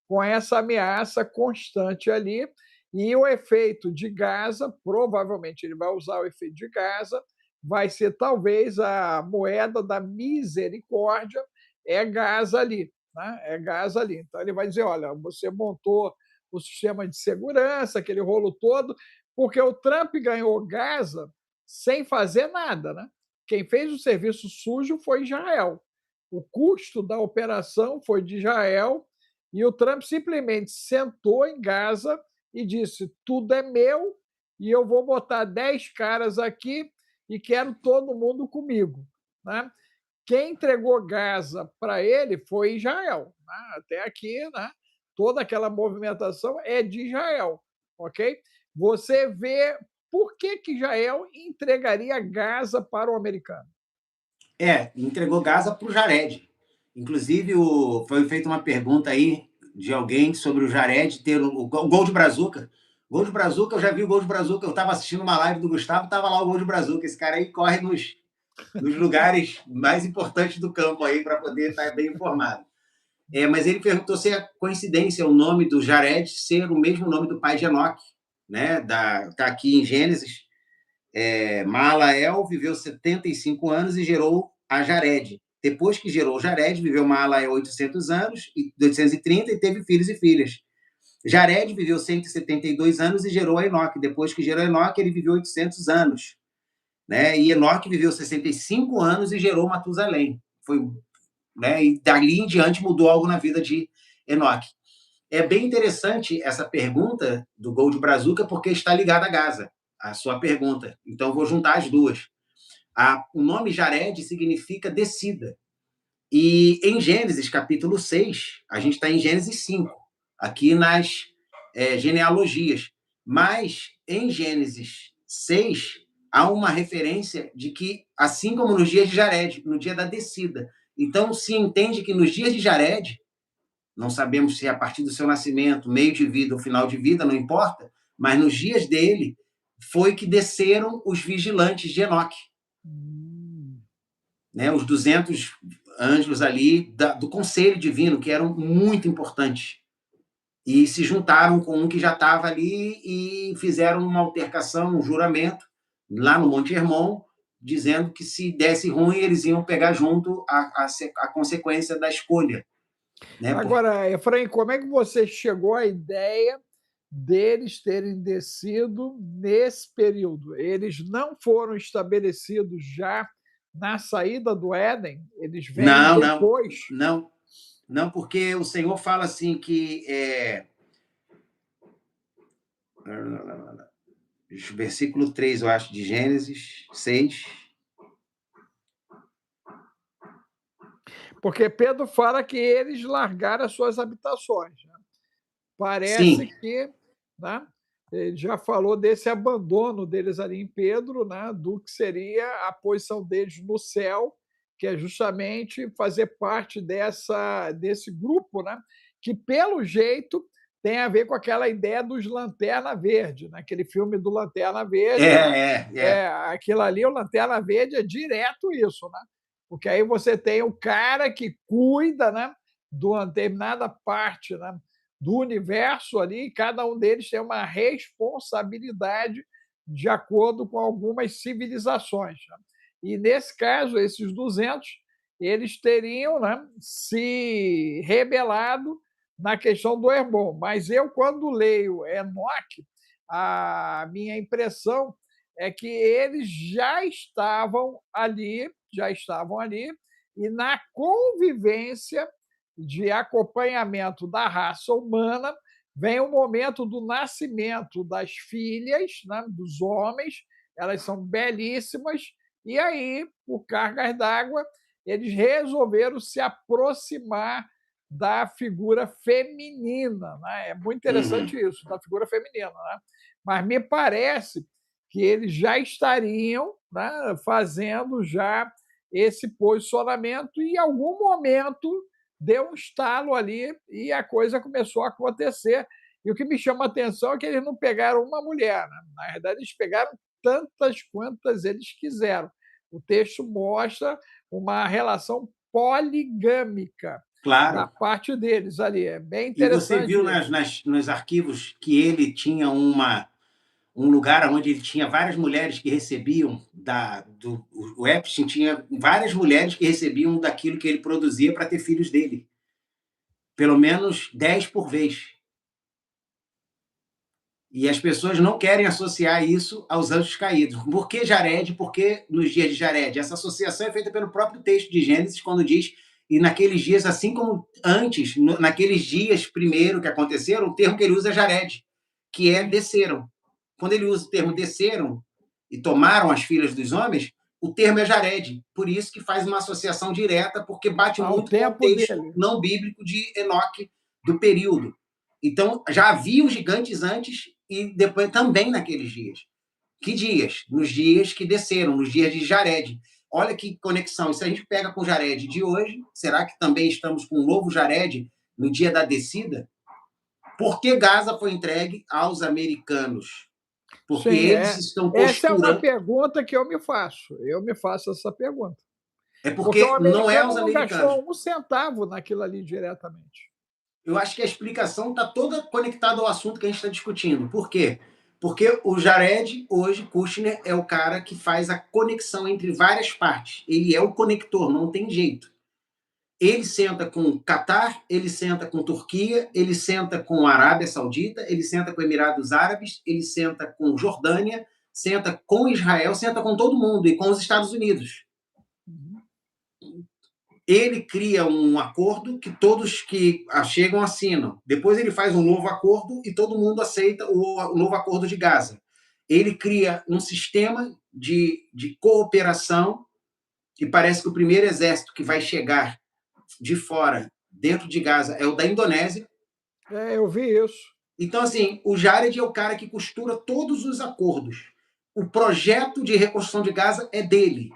[SPEAKER 1] com essa ameaça constante ali. E o efeito de Gaza, provavelmente ele vai usar o efeito de Gaza, vai ser talvez a moeda da misericórdia, é Gaza ali, né? É Gaza ali. Então ele vai dizer: olha, você montou o sistema de segurança, aquele rolo todo, porque o Trump ganhou Gaza sem fazer nada, né? Quem fez o serviço sujo foi Israel. O custo da operação foi de Israel e o Trump simplesmente sentou em Gaza e disse: tudo é meu e eu vou botar 10 caras aqui e quero todo mundo comigo, né? Quem entregou Gaza para ele foi Israel, né? Até aqui, né? Toda aquela movimentação é de Israel, ok? Você vê por que Israel entregaria Gaza para o americano?
[SPEAKER 2] Entregou Gaza para o Jared. Inclusive, foi feita uma pergunta aí de alguém sobre o Jared ter o gol de Brazuca. Gol de Brazuca, eu já vi o gol de Brazuca. Eu estava assistindo uma live do Gustavo, estava lá o gol de Brazuca. Esse cara aí corre nos lugares mais importantes do campo aí para poder estar bem informado. Mas ele perguntou se é coincidência o nome do Jared ser o mesmo nome do pai de Enoque, né? Tá aqui em Gênesis. Maalael viveu 75 anos e gerou a Jared. Depois que gerou Jared, viveu Maalael 800 anos, 830, e teve filhos e filhas. Jared viveu 172 anos e gerou a Enoque. Depois que gerou Enoque, ele viveu 800 anos. Né? E Enoque viveu 65 anos e gerou Matusalém. Né? E dali em diante mudou algo na vida de Enoque. É bem interessante essa pergunta do gol de Brazuca, porque está ligada a Gaza, a sua pergunta. Então, vou juntar as duas. O nome Jared significa descida. E em Gênesis, capítulo 6, a gente está em Gênesis 5, aqui nas genealogias. Mas em Gênesis 6, há uma referência de que, assim como nos dias de Jared, no dia da descida. Então, se entende que nos dias de Jared, não sabemos se é a partir do seu nascimento, meio de vida ou final de vida, não importa, mas nos dias dele foi que desceram os vigilantes de Enoque. Né? Os 200 anjos ali do conselho divino, que eram muito importantes. E se juntaram com um que já estava ali e fizeram uma altercação, um juramento, lá no Monte Hermon, dizendo que se desse ruim, eles iam pegar junto a consequência da escolha. Né?
[SPEAKER 1] Agora, Efraim, como é que você chegou à ideia deles terem descido nesse período? Eles não foram estabelecidos já na saída do Éden? Eles vêm depois?
[SPEAKER 2] Não, porque o Senhor fala assim que... versículo 3, eu acho, de Gênesis 6.
[SPEAKER 1] Porque Pedro fala que eles largaram as suas habitações, né? Parece
[SPEAKER 2] Sim,
[SPEAKER 1] que, né, ele já falou desse abandono deles ali em Pedro, né, do que seria a posição deles no céu, que é justamente fazer parte desse grupo, né, que, pelo jeito, tem a ver com aquela ideia dos Lanterna Verde, naquele filme do Lanterna Verde, né? Aquilo ali, o Lanterna Verde é direto isso, né? Porque aí você tem o cara que cuida, né, de uma determinada parte, né, do universo ali, e cada um deles tem uma responsabilidade de acordo com algumas civilizações, né? E, nesse caso, esses 200, eles teriam, né, se rebelado na questão do Hermon. Mas eu, quando leio Enoque, a minha impressão é que eles já estavam ali, e na convivência de acompanhamento da raça humana, vem o momento do nascimento das filhas, né, dos homens, elas são belíssimas, e aí, por cargas d'água, eles resolveram se aproximar da figura feminina. Né? É muito interessante isso, da figura feminina. Né? Mas me parece que eles já estariam, né, fazendo já esse posicionamento, e em algum momento deu um estalo ali e a coisa começou a acontecer. E o que me chama a atenção é que eles não pegaram uma mulher, né? Na verdade, eles pegaram tantas quantas eles quiseram. O texto mostra uma relação poligâmica da
[SPEAKER 2] claro.
[SPEAKER 1] parte deles ali. É bem
[SPEAKER 2] E você
[SPEAKER 1] interessante
[SPEAKER 2] viu
[SPEAKER 1] isso.
[SPEAKER 2] nos arquivos que ele tinha um lugar onde ele tinha várias mulheres que recebiam o Epstein tinha várias mulheres que recebiam daquilo que ele produzia para ter filhos dele. Pelo menos 10 por vez. E as pessoas não querem associar isso aos anjos caídos. Por que Jared? Por que nos dias de Jared? Essa associação é feita pelo próprio texto de Gênesis, quando diz: e naqueles dias, assim como antes, naqueles dias primeiro que aconteceram, o termo que ele usa é Jared, que é desceram. Quando ele usa o termo desceram e tomaram as filhas dos homens, o termo é Jared. Por isso que faz uma associação direta, porque bate
[SPEAKER 1] Ao
[SPEAKER 2] muito com o
[SPEAKER 1] tempo
[SPEAKER 2] texto
[SPEAKER 1] dele.
[SPEAKER 2] não bíblico de Enoque do período. Então, já havia os gigantes antes e depois também naqueles dias. Que dias? Nos dias que desceram, nos dias de Jared. Olha que conexão. E se a gente pega com o Jared de hoje, será que também estamos com um novo Jared no dia da descida? Por que Gaza foi entregue aos americanos? Porque
[SPEAKER 1] Sim,
[SPEAKER 2] eles estão
[SPEAKER 1] essa é uma
[SPEAKER 2] costurando.
[SPEAKER 1] pergunta que eu me faço. Eu me faço essa pergunta.
[SPEAKER 2] É
[SPEAKER 1] Porque o
[SPEAKER 2] porque não é
[SPEAKER 1] americano
[SPEAKER 2] aos
[SPEAKER 1] não
[SPEAKER 2] americanos.
[SPEAKER 1] gastou um centavo naquilo ali diretamente.
[SPEAKER 2] Eu acho que a explicação está toda conectada ao assunto que a gente está discutindo. Por quê? Porque o Jared, hoje, Kushner, é o cara que faz a conexão entre várias partes. Ele é o conector, não tem jeito. Ele senta com Catar, ele senta com Turquia, ele senta com a Arábia Saudita, ele senta com Emirados Árabes, ele senta com Jordânia, senta com Israel, senta com todo mundo e com os Estados Unidos. Ele cria um acordo que todos que chegam assinam. Depois ele faz um novo acordo e todo mundo aceita o novo acordo de Gaza. Ele cria um sistema de cooperação e parece que o primeiro exército que vai chegar de fora, dentro de Gaza, é o da Indonésia.
[SPEAKER 1] Eu vi isso.
[SPEAKER 2] Então, assim, o Jared é o cara que costura todos os acordos. O projeto de reconstrução de Gaza é dele.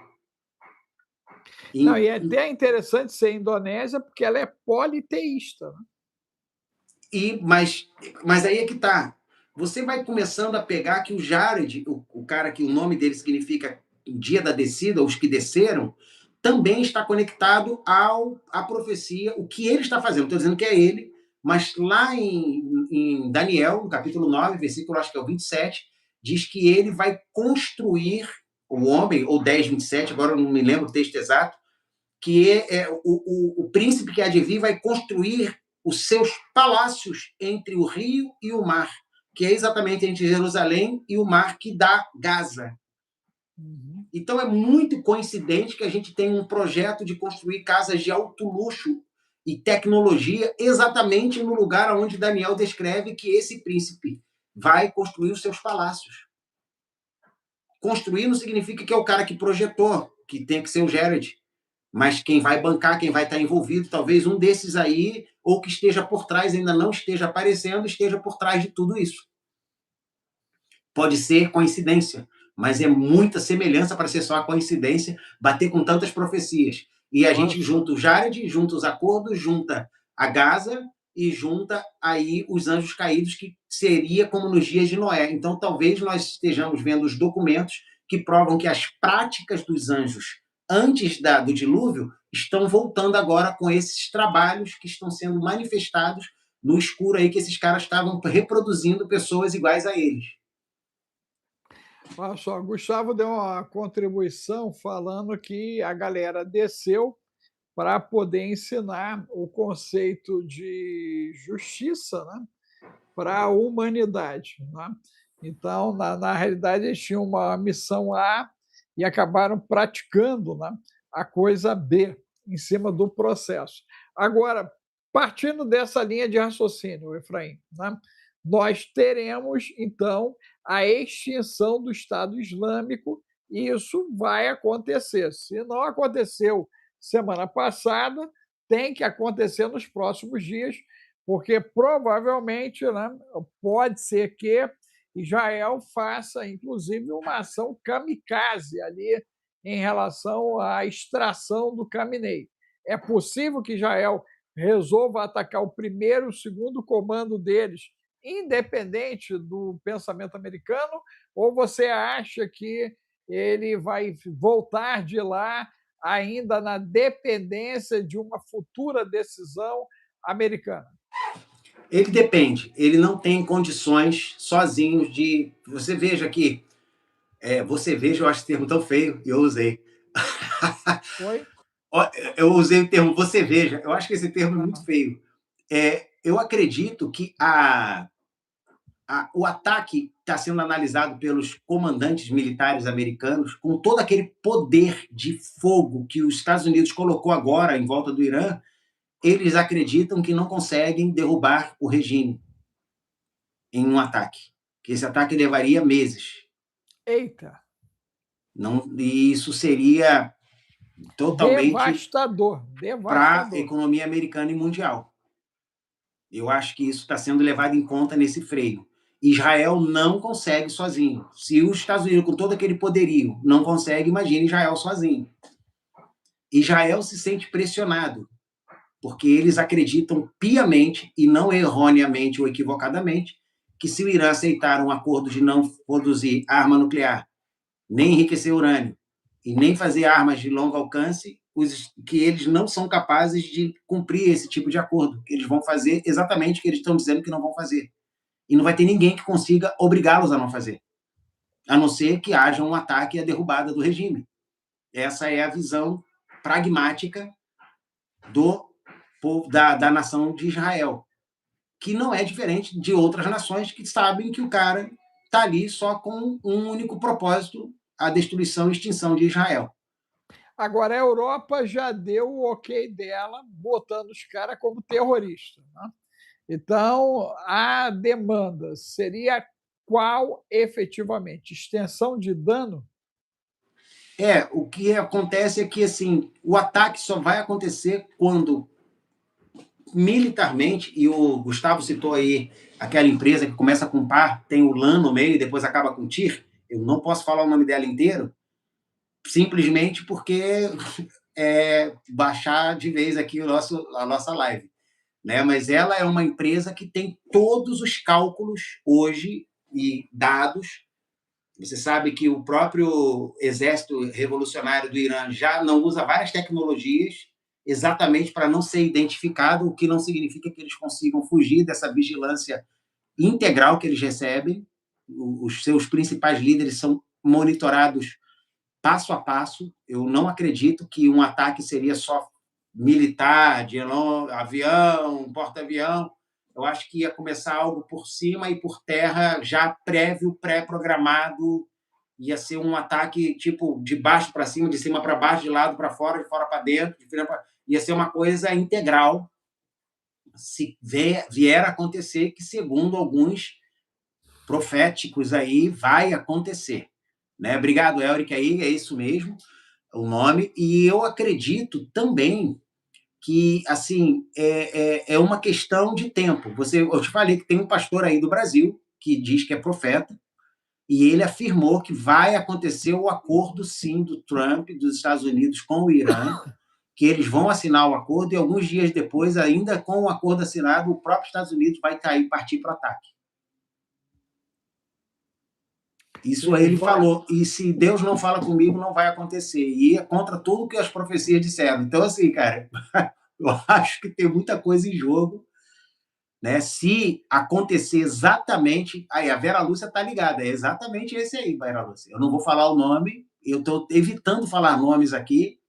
[SPEAKER 1] Não, e é até interessante ser Indonésia, porque ela é politeísta. Né?
[SPEAKER 2] Mas aí é que tá. Você vai começando a pegar que o Jared, o cara que o nome dele significa o dia da descida, os que desceram, também está conectado à profecia, o que ele está fazendo. Estou dizendo que é ele, mas lá em Daniel, no capítulo 9, versículo acho que é o 27, diz que ele vai construir o homem, ou 10, 27, agora eu não me lembro o texto exato, que o príncipe que há de vir vai construir os seus palácios entre o rio e o mar, que é exatamente entre Jerusalém e o mar que dá Gaza. Então é muito coincidente que a gente tem um projeto de construir casas de alto luxo e tecnologia exatamente no lugar onde Daniel descreve que esse príncipe vai construir os seus palácios. Construir não significa que é o cara que projetou, que tem que ser o Jared. mas quem vai bancar, quem vai estar envolvido, talvez um desses aí, ou que esteja por trás, ainda não esteja aparecendo, esteja por trás de tudo isso. Pode ser coincidência, mas é muita semelhança para ser só coincidência, bater com tantas profecias. E a gente junta o Jared, junta os acordos, junta a Gaza e junta aí os anjos caídos, que seria como nos dias de Noé. Então, talvez nós estejamos vendo os documentos que provam que as práticas dos anjos antes do dilúvio estão voltando agora com esses trabalhos que estão sendo manifestados no escuro aí, que esses caras estavam reproduzindo pessoas iguais a eles.
[SPEAKER 1] Olha só, Gustavo deu uma contribuição falando que a galera desceu para poder ensinar o conceito de justiça, né, para a humanidade. Né? Então, na realidade, eles tinham uma missão A e acabaram praticando, né, a coisa B em cima do processo. Agora, partindo dessa linha de raciocínio, Efraim, né, nós teremos, então, a extinção do Estado Islâmico, e isso vai acontecer. Se não aconteceu semana passada, tem que acontecer nos próximos dias, porque provavelmente, né, pode ser que Israel faça, inclusive, uma ação kamikaze ali em relação à extração do Khamenei. É possível que Israel resolva atacar o primeiro, o segundo comando deles, independente do pensamento americano, ou você acha que ele vai voltar de lá ainda na dependência de uma futura decisão americana?
[SPEAKER 2] Ele depende, ele não tem condições sozinho de. Você veja aqui, você veja, eu acho esse termo tão feio, e eu usei.
[SPEAKER 1] Oi?
[SPEAKER 2] Eu usei o termo você veja, eu acho que esse termo é muito feio. Eu acredito que o ataque está sendo analisado pelos comandantes militares americanos com todo aquele poder de fogo que os Estados Unidos colocou agora em volta do Irã. Eles acreditam que não conseguem derrubar o regime em um ataque, que esse ataque levaria meses.
[SPEAKER 1] Eita!
[SPEAKER 2] Não, e isso seria totalmente
[SPEAKER 1] devastador,
[SPEAKER 2] para a
[SPEAKER 1] devastador.
[SPEAKER 2] economia americana e mundial. Eu acho que isso está sendo levado em conta nesse freio. Israel não consegue sozinho. Se os Estados Unidos, com todo aquele poderio, não consegue, imagine Israel sozinho. Israel se sente pressionado, porque eles acreditam piamente, e não erroneamente ou equivocadamente, que se o Irã aceitar um acordo de não produzir arma nuclear, nem enriquecer urânio, e nem fazer armas de longo alcance, que eles não são capazes de cumprir esse tipo de acordo, que eles vão fazer exatamente o que eles estão dizendo que não vão fazer. E não vai ter ninguém que consiga obrigá-los a não fazer, a não ser que haja um ataque e a derrubada do regime. Essa é a visão pragmática da nação de Israel, que não é diferente de outras nações que sabem que o cara está ali só com um único propósito: a destruição e extinção de Israel.
[SPEAKER 1] Agora, a Europa já deu o ok dela, botando os caras como terroristas. Né? Então, a demanda seria qual efetivamente? Extensão de dano?
[SPEAKER 2] O que acontece é que assim, o ataque só vai acontecer quando militarmente, e o Gustavo citou aí aquela empresa que começa com par, tem o LAN no meio e depois acaba com TIR, eu não posso falar o nome dela inteiro, simplesmente porque baixar de vez aqui a nossa live. Né? Mas ela é uma empresa que tem todos os cálculos hoje e dados. Você sabe que o próprio exército revolucionário do Irã já não usa várias tecnologias exatamente para não ser identificado, o que não significa que eles consigam fugir dessa vigilância integral que eles recebem. Os seus principais líderes são monitorados passo a passo. Eu não acredito que um ataque seria só militar, de avião, porta-avião. Eu acho que ia começar algo por cima e por terra, já prévio, pré-programado. Ia ser um ataque tipo de baixo para cima, de cima para baixo, de lado para fora, de fora para dentro. Ia ser uma coisa integral. Se vier a acontecer, que segundo alguns proféticos aí, vai acontecer. Né? Obrigado, Elric, aí, é isso mesmo. o nome, e eu acredito também que, assim, é uma questão de tempo. Eu te falei que tem um pastor aí do Brasil que diz que é profeta, e ele afirmou que vai acontecer o acordo, sim, do Trump, dos Estados Unidos com o Irã, que eles vão assinar o acordo, e alguns dias depois, ainda com o acordo assinado, o próprio Estados Unidos vai partir para o ataque. Isso aí ele falou. E se Deus não fala comigo, não vai acontecer. E é contra tudo que as profecias disseram. Então, assim, cara, eu acho que tem muita coisa em jogo, né? Se acontecer exatamente. Aí, a Vera Lúcia tá ligada, é exatamente esse aí, Vera Lúcia. Eu não vou falar o nome, eu estou evitando falar nomes aqui,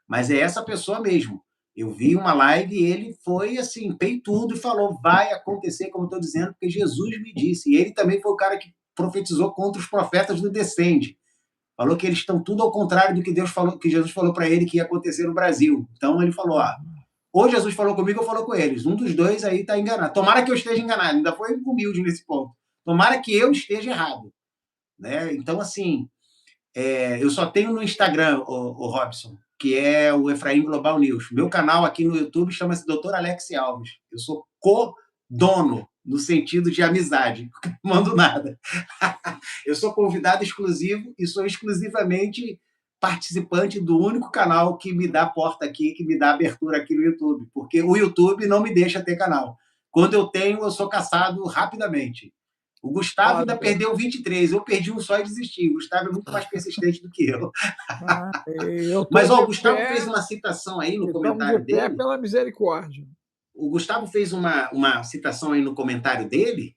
[SPEAKER 2] mas é essa pessoa mesmo. Eu vi uma live e ele foi assim, peitudo, e falou: vai acontecer, como eu estou dizendo, porque Jesus me disse. E ele também foi o cara que profetizou contra os profetas do Descende. Falou que eles estão tudo ao contrário do que Deus falou, que Jesus falou para ele que ia acontecer no Brasil. Então ele falou: ou Jesus falou comigo ou falou com eles. Um dos dois aí está enganado. Tomara que eu esteja enganado. Ainda foi humilde nesse ponto. Tomara que eu esteja errado. Né? Então, assim, eu só tenho no Instagram, o Robson, que é o Efraim Global News. Meu canal aqui no YouTube chama-se Dr. Alex Alves. Eu sou co-dono, no sentido de amizade. Não mando nada. Eu sou convidado exclusivo e sou exclusivamente participante do único canal que me dá porta aqui, que me dá abertura aqui no YouTube, porque o YouTube não me deixa ter canal. Quando eu tenho, eu sou caçado rapidamente. O Gustavo ainda perdeu 23, eu perdi um só e desisti. O Gustavo é muito mais persistente do que eu. Mas ó, o Gustavo fez uma citação aí no comentário dele.
[SPEAKER 1] Pela misericórdia.
[SPEAKER 2] O Gustavo fez uma citação aí no comentário dele,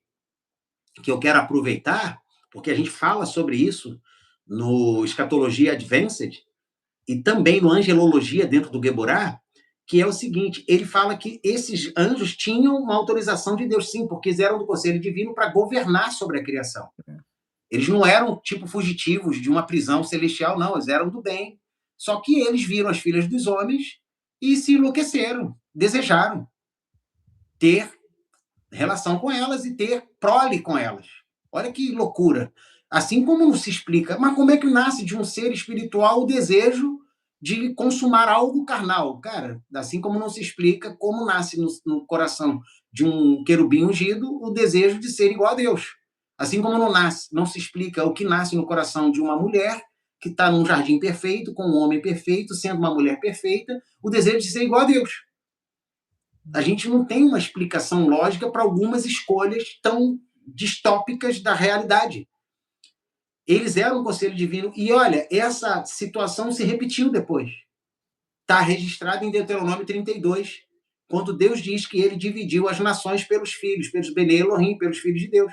[SPEAKER 2] que eu quero aproveitar, porque a gente fala sobre isso no Escatologia Advanced e também no Angelologia dentro do Geborá, que é o seguinte: ele fala que esses anjos tinham uma autorização de Deus, sim, porque eles eram do conselho divino para governar sobre a criação. Eles não eram tipo fugitivos de uma prisão celestial, não, eles eram do bem. Só que eles viram as filhas dos homens e se enlouqueceram, desejaram ter relação com elas e ter prole com elas. Olha que loucura. Assim como não se explica, mas como é que nasce de um ser espiritual o desejo de consumar algo carnal? Cara, assim como não se explica como nasce no coração de um querubim ungido o desejo de ser igual a Deus. Assim como não se explica o que nasce no coração de uma mulher que está num jardim perfeito, com um homem perfeito, sendo uma mulher perfeita, o desejo de ser igual a Deus. A gente não tem uma explicação lógica para algumas escolhas tão distópicas da realidade. Eles eram um conselho divino e, olha, essa situação se repetiu depois. Está registrado em Deuteronômio 32, quando Deus diz que ele dividiu as nações pelos filhos, pelos Bene Elohim, pelos filhos de Deus.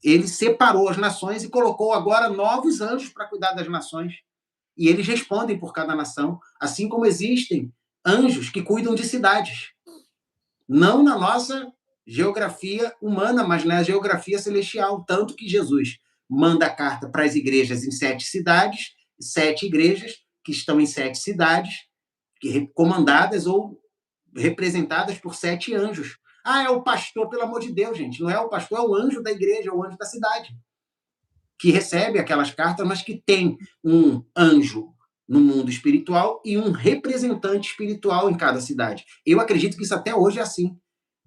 [SPEAKER 2] Ele separou as nações e colocou agora novos anjos para cuidar das nações. E eles respondem por cada nação, assim como existem anjos que cuidam de cidades. Não na nossa geografia humana, mas na geografia celestial. Tanto que Jesus manda a carta para as igrejas em 7 cidades, 7 igrejas que estão em 7 cidades, comandadas ou representadas por 7 anjos. Ah, é o pastor, pelo amor de Deus, gente. Não é o pastor, é o anjo da igreja, é o anjo da cidade, que recebe aquelas cartas, mas que tem um anjo no mundo espiritual e um representante espiritual em cada cidade. Eu acredito que isso até hoje é assim.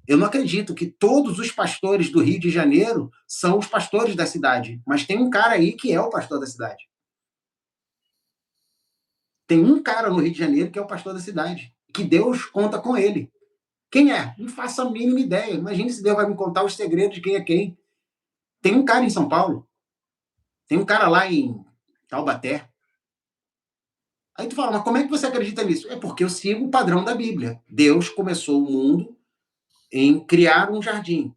[SPEAKER 2] Eu não acredito que todos os pastores do Rio de Janeiro são os pastores da cidade, mas tem um cara aí que é o pastor da cidade. Tem um cara no Rio de Janeiro que é o pastor da cidade, que Deus conta com ele. Quem é? Não faço a mínima ideia. Imagine se Deus vai me contar os segredos de quem é quem. Tem um cara em São Paulo, tem um cara lá em Taubaté. Aí tu fala, mas como é que você acredita nisso? É porque eu sigo o padrão da Bíblia. Deus começou o mundo em criar um jardim.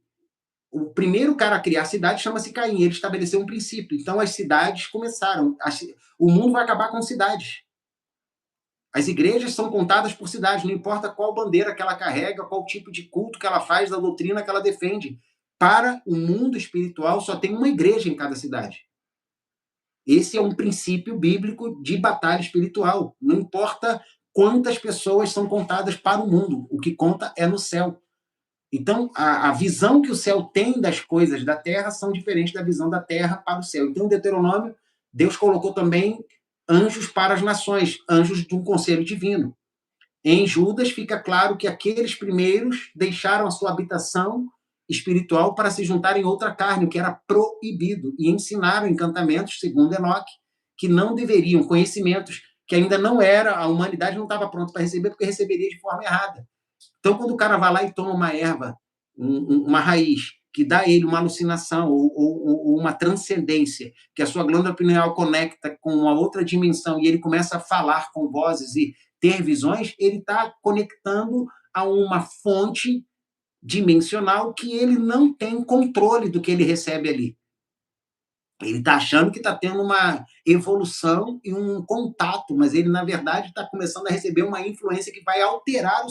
[SPEAKER 2] O primeiro cara a criar a cidade chama-se Caim. Ele estabeleceu um princípio. Então as cidades começaram. O mundo vai acabar com cidades. As igrejas são contadas por cidades, não importa qual bandeira que ela carrega, qual tipo de culto que ela faz, da doutrina que ela defende. Para o mundo espiritual, só tem uma igreja em cada cidade. Esse é um princípio bíblico de batalha espiritual. Não importa quantas pessoas são contadas para o mundo, o que conta é no céu. Então, a visão que o céu tem das coisas da terra são diferentes da visão da terra para o céu. Então, em Deuteronômio, Deus colocou também anjos para as nações, anjos de um conselho divino. Em Judas fica claro que aqueles primeiros deixaram a sua habitação espiritual para se juntarem a outra carne, o que era proibido, e ensinaram encantamentos, segundo Enoque, que não deveriam, conhecimentos que ainda não era, a humanidade não estava pronta para receber, porque receberia de forma errada. Então, quando o cara vai lá e toma uma erva, uma raiz, que dá a ele uma alucinação ou uma transcendência, que a sua glândula pineal conecta com uma outra dimensão e ele começa a falar com vozes e ter visões, ele está conectando a uma fonte dimensional que ele não tem controle do que ele recebe ali. Ele está achando que está tendo uma evolução e um contato, mas ele, na verdade, está começando a receber uma influência que vai alterar o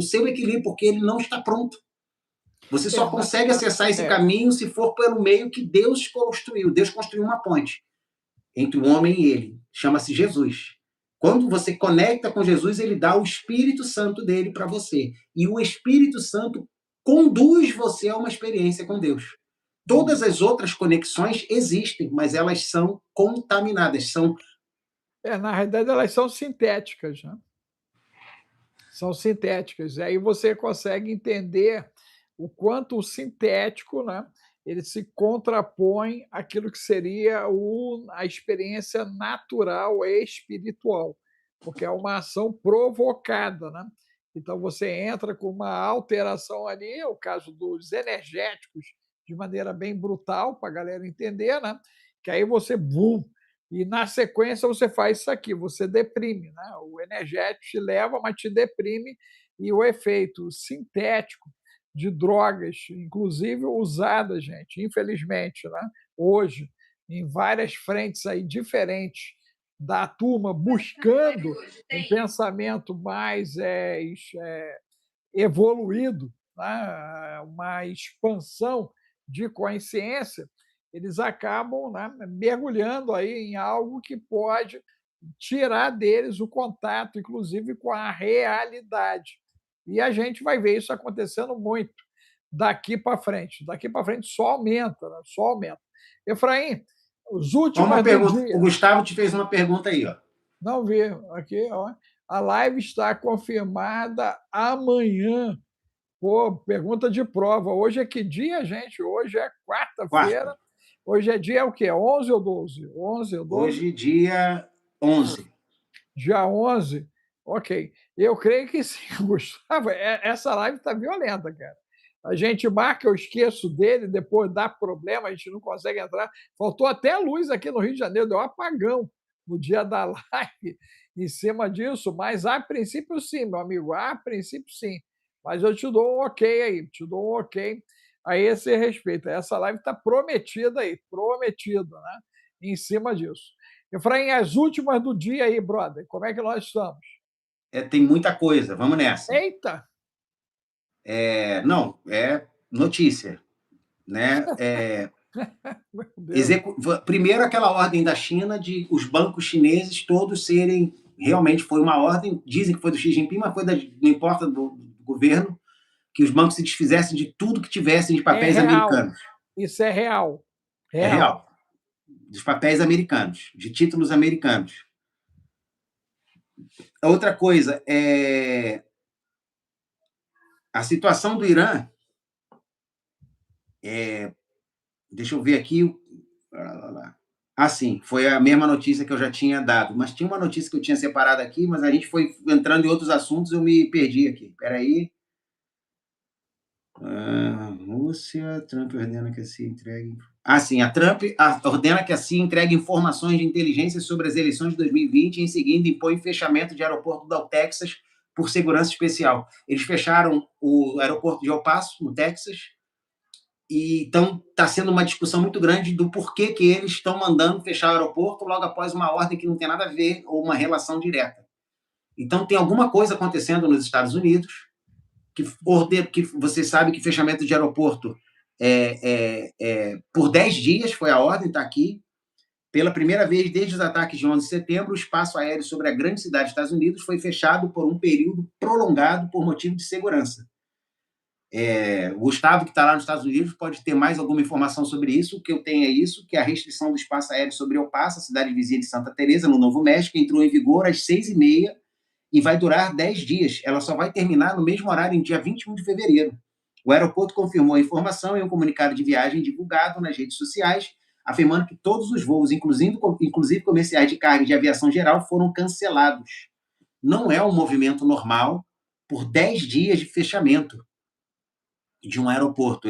[SPEAKER 2] seu equilíbrio, porque ele não está pronto. Você só consegue acessar esse caminho se for pelo meio que Deus construiu. Deus construiu uma ponte entre o homem e ele. Chama-se Jesus. Quando você conecta com Jesus, ele dá o Espírito Santo dele para você. E o Espírito Santo conduz você a uma experiência com Deus. Todas as outras conexões existem, mas elas são contaminadas.
[SPEAKER 1] Na realidade, elas são sintéticas, né? São sintéticas. E aí você consegue entender o quanto o sintético, né, ele se contrapõe àquilo que seria a experiência natural e espiritual, porque é uma ação provocada, né? Então você entra com uma alteração ali, é o caso dos energéticos, de maneira bem brutal, para a galera entender, né? Que aí você, bum, e na sequência você faz isso aqui, você deprime, né? O energético te leva, mas te deprime, e o efeito sintético de drogas, inclusive usadas, gente, infelizmente, né? Hoje, em várias frentes aí diferentes da turma, buscando um pensamento mais evoluído, né? Uma expansão de consciência, eles acabam, né, mergulhando aí em algo que pode tirar deles o contato, inclusive, com a realidade. E a gente vai ver isso acontecendo muito daqui para frente. Daqui para frente só aumenta, né? Só aumenta. Efraim, os últimos do dia.
[SPEAKER 2] O Gustavo te fez uma pergunta aí, ó.
[SPEAKER 1] Não vi. Aqui, ó. A live está confirmada amanhã. Pô, pergunta de prova. Hoje é que dia, gente? Hoje é quarta-feira. Hoje é dia o quê? 11 ou 12? 11 ou 12?
[SPEAKER 2] Hoje, dia 11.
[SPEAKER 1] Dia 11? Ok. Eu creio que sim, Gustavo. Essa live está violenta, cara. A gente marca, eu esqueço dele, depois dá problema, a gente não consegue entrar. Faltou até luz aqui no Rio de Janeiro, deu um apagão no dia da live em cima disso, mas a princípio sim, meu amigo, a princípio sim. Mas eu te dou um ok aí, te dou um ok a esse respeito. Essa live está prometida aí, prometida, né? Em cima disso. Efraim, as últimas do dia aí, brother, como é que nós estamos?
[SPEAKER 2] Tem muita coisa, vamos nessa.
[SPEAKER 1] Eita!
[SPEAKER 2] Não, é notícia, né? Primeiro, aquela ordem da China de os bancos chineses todos serem, realmente foi uma ordem, dizem que foi do Xi Jinping, mas foi não importa do governo, que os bancos se desfizessem de tudo que tivessem de papéis americanos.
[SPEAKER 1] Isso é real.
[SPEAKER 2] É real. Dos papéis americanos, de títulos americanos. Outra coisa, a situação do Irã, deixa eu ver aqui. Sim, foi a mesma notícia que eu já tinha dado, mas tinha uma notícia que eu tinha separado aqui, mas a gente foi entrando em outros assuntos, eu me perdi aqui. Espera aí. Rússia, Trump ordena que a CIA entregue... sim, a Trump ordena que a CIA entregue informações de inteligência sobre as eleições de 2020 e, em seguida, impõe fechamento de aeroporto do Texas por segurança especial. Eles fecharam o aeroporto de El Paso, no Texas, e então está sendo uma discussão muito grande do porquê que eles estão mandando fechar o aeroporto logo após uma ordem que não tem nada a ver ou uma relação direta. Então, tem alguma coisa acontecendo nos Estados Unidos que você sabe que fechamento de aeroporto por 10 dias, foi a ordem, está aqui. Pela primeira vez desde os ataques de 11 de setembro, o espaço aéreo sobre a grande cidade dos Estados Unidos foi fechado por um período prolongado por motivo de segurança. O Gustavo, que está lá nos Estados Unidos, pode ter mais alguma informação sobre isso. O que eu tenho é isso, que a restrição do espaço aéreo sobre El Paso, a cidade vizinha de Santa Teresa, no Novo México, entrou em vigor às 6h30 e vai durar 10 dias. Ela só vai terminar no mesmo horário, em dia 21 de fevereiro. O aeroporto confirmou a informação em um comunicado de viagem divulgado nas redes sociais, afirmando que todos os voos, inclusive comerciais de carga e de aviação geral, foram cancelados. Não é um movimento normal por 10 dias de fechamento de um aeroporto.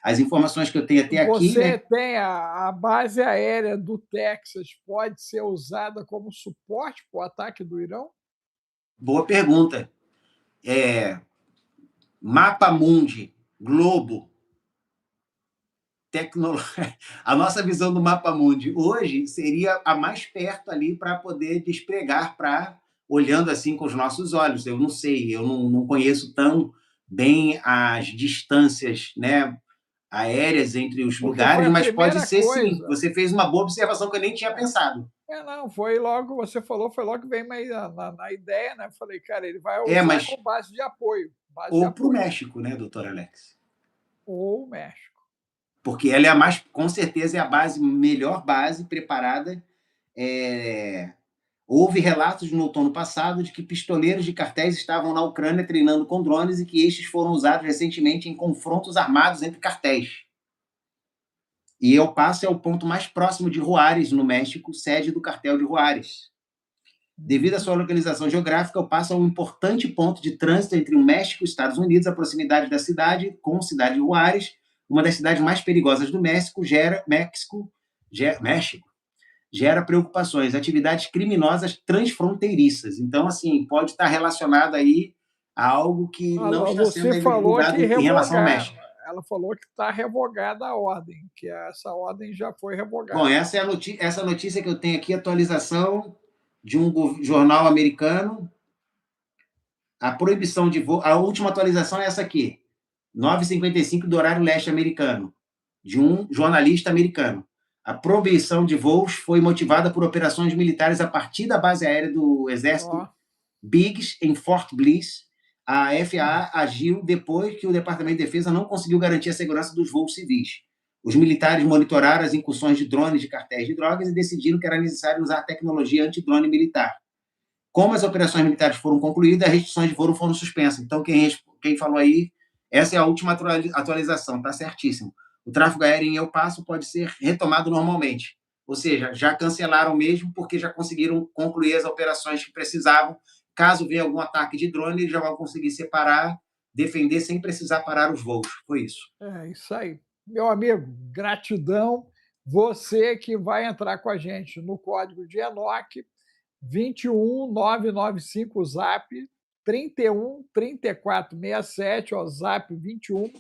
[SPEAKER 2] As informações que eu tenho até aqui,
[SPEAKER 1] Você
[SPEAKER 2] né?
[SPEAKER 1] tem a base aérea do Texas, pode ser usada como suporte para o ataque do Irão?
[SPEAKER 2] Boa pergunta. Mapa Mundi, Globo, a nossa visão do Mapa Mundi hoje seria a mais perto ali para poder despregar, olhando assim com os nossos olhos. Eu não sei, eu não conheço tão bem as distâncias, né, aéreas entre os
[SPEAKER 1] Porque foi
[SPEAKER 2] lugares,
[SPEAKER 1] a
[SPEAKER 2] mas pode
[SPEAKER 1] primeira
[SPEAKER 2] ser sim.
[SPEAKER 1] coisa.
[SPEAKER 2] Você fez uma boa observação que eu nem tinha pensado.
[SPEAKER 1] Não, foi logo, você falou, foi logo que veio na ideia, né? Falei, cara, ele vai usar
[SPEAKER 2] Mas
[SPEAKER 1] como base de apoio. Base de
[SPEAKER 2] ou para o
[SPEAKER 1] apoio.
[SPEAKER 2] México, né, doutor Alex?
[SPEAKER 1] Ou o México.
[SPEAKER 2] Porque ela é a mais, com certeza, é a melhor base preparada. Houve relatos no outono passado de que pistoleiros de cartéis estavam na Ucrânia treinando com drones e que estes foram usados recentemente em confrontos armados entre cartéis. E El Paso é o ponto mais próximo de Juárez, no México, sede do cartel de Juárez. Devido à sua localização geográfica, El Paso é um importante ponto de trânsito entre o México e os Estados Unidos. A proximidade da cidade com a cidade de Juárez, uma das cidades mais perigosas do México, gera preocupações, atividades criminosas transfronteiriças. Então, assim, pode estar relacionado aí a algo que não está sendo
[SPEAKER 1] Você
[SPEAKER 2] ainda
[SPEAKER 1] falou que
[SPEAKER 2] divulgado em relação ao
[SPEAKER 1] revogar.
[SPEAKER 2] México.
[SPEAKER 1] Ela falou que está revogada a ordem, que essa ordem já foi
[SPEAKER 2] Bom,
[SPEAKER 1] revogada.
[SPEAKER 2] essa é essa notícia que eu tenho aqui, atualização de um jornal americano. A proibição de voo, a última atualização é essa aqui, 9h55 do horário leste americano, de um jornalista americano. A proibição de voos foi motivada por operações militares a partir da base aérea do Exército Biggs, em Fort Bliss. A FAA agiu depois que o Departamento de Defesa não conseguiu garantir a segurança dos voos civis. Os militares monitoraram as incursões de drones de cartéis de drogas e decidiram que era necessário usar tecnologia antidrone militar. Como as operações militares foram concluídas, as restrições de voo foram suspensas. Então, quem falou aí, essa é a última atualização, está certíssimo. O tráfego aéreo em El Paso pode ser retomado normalmente. Ou seja, já cancelaram mesmo porque já conseguiram concluir as operações que precisavam. Caso venha algum ataque de drone, eles já vão conseguir separar, defender sem precisar parar os voos. Foi isso.
[SPEAKER 1] É isso aí. Meu amigo, gratidão. Você que vai entrar com a gente no código de Enoque, 21995 Zap 31 34 67, ó, Zap 21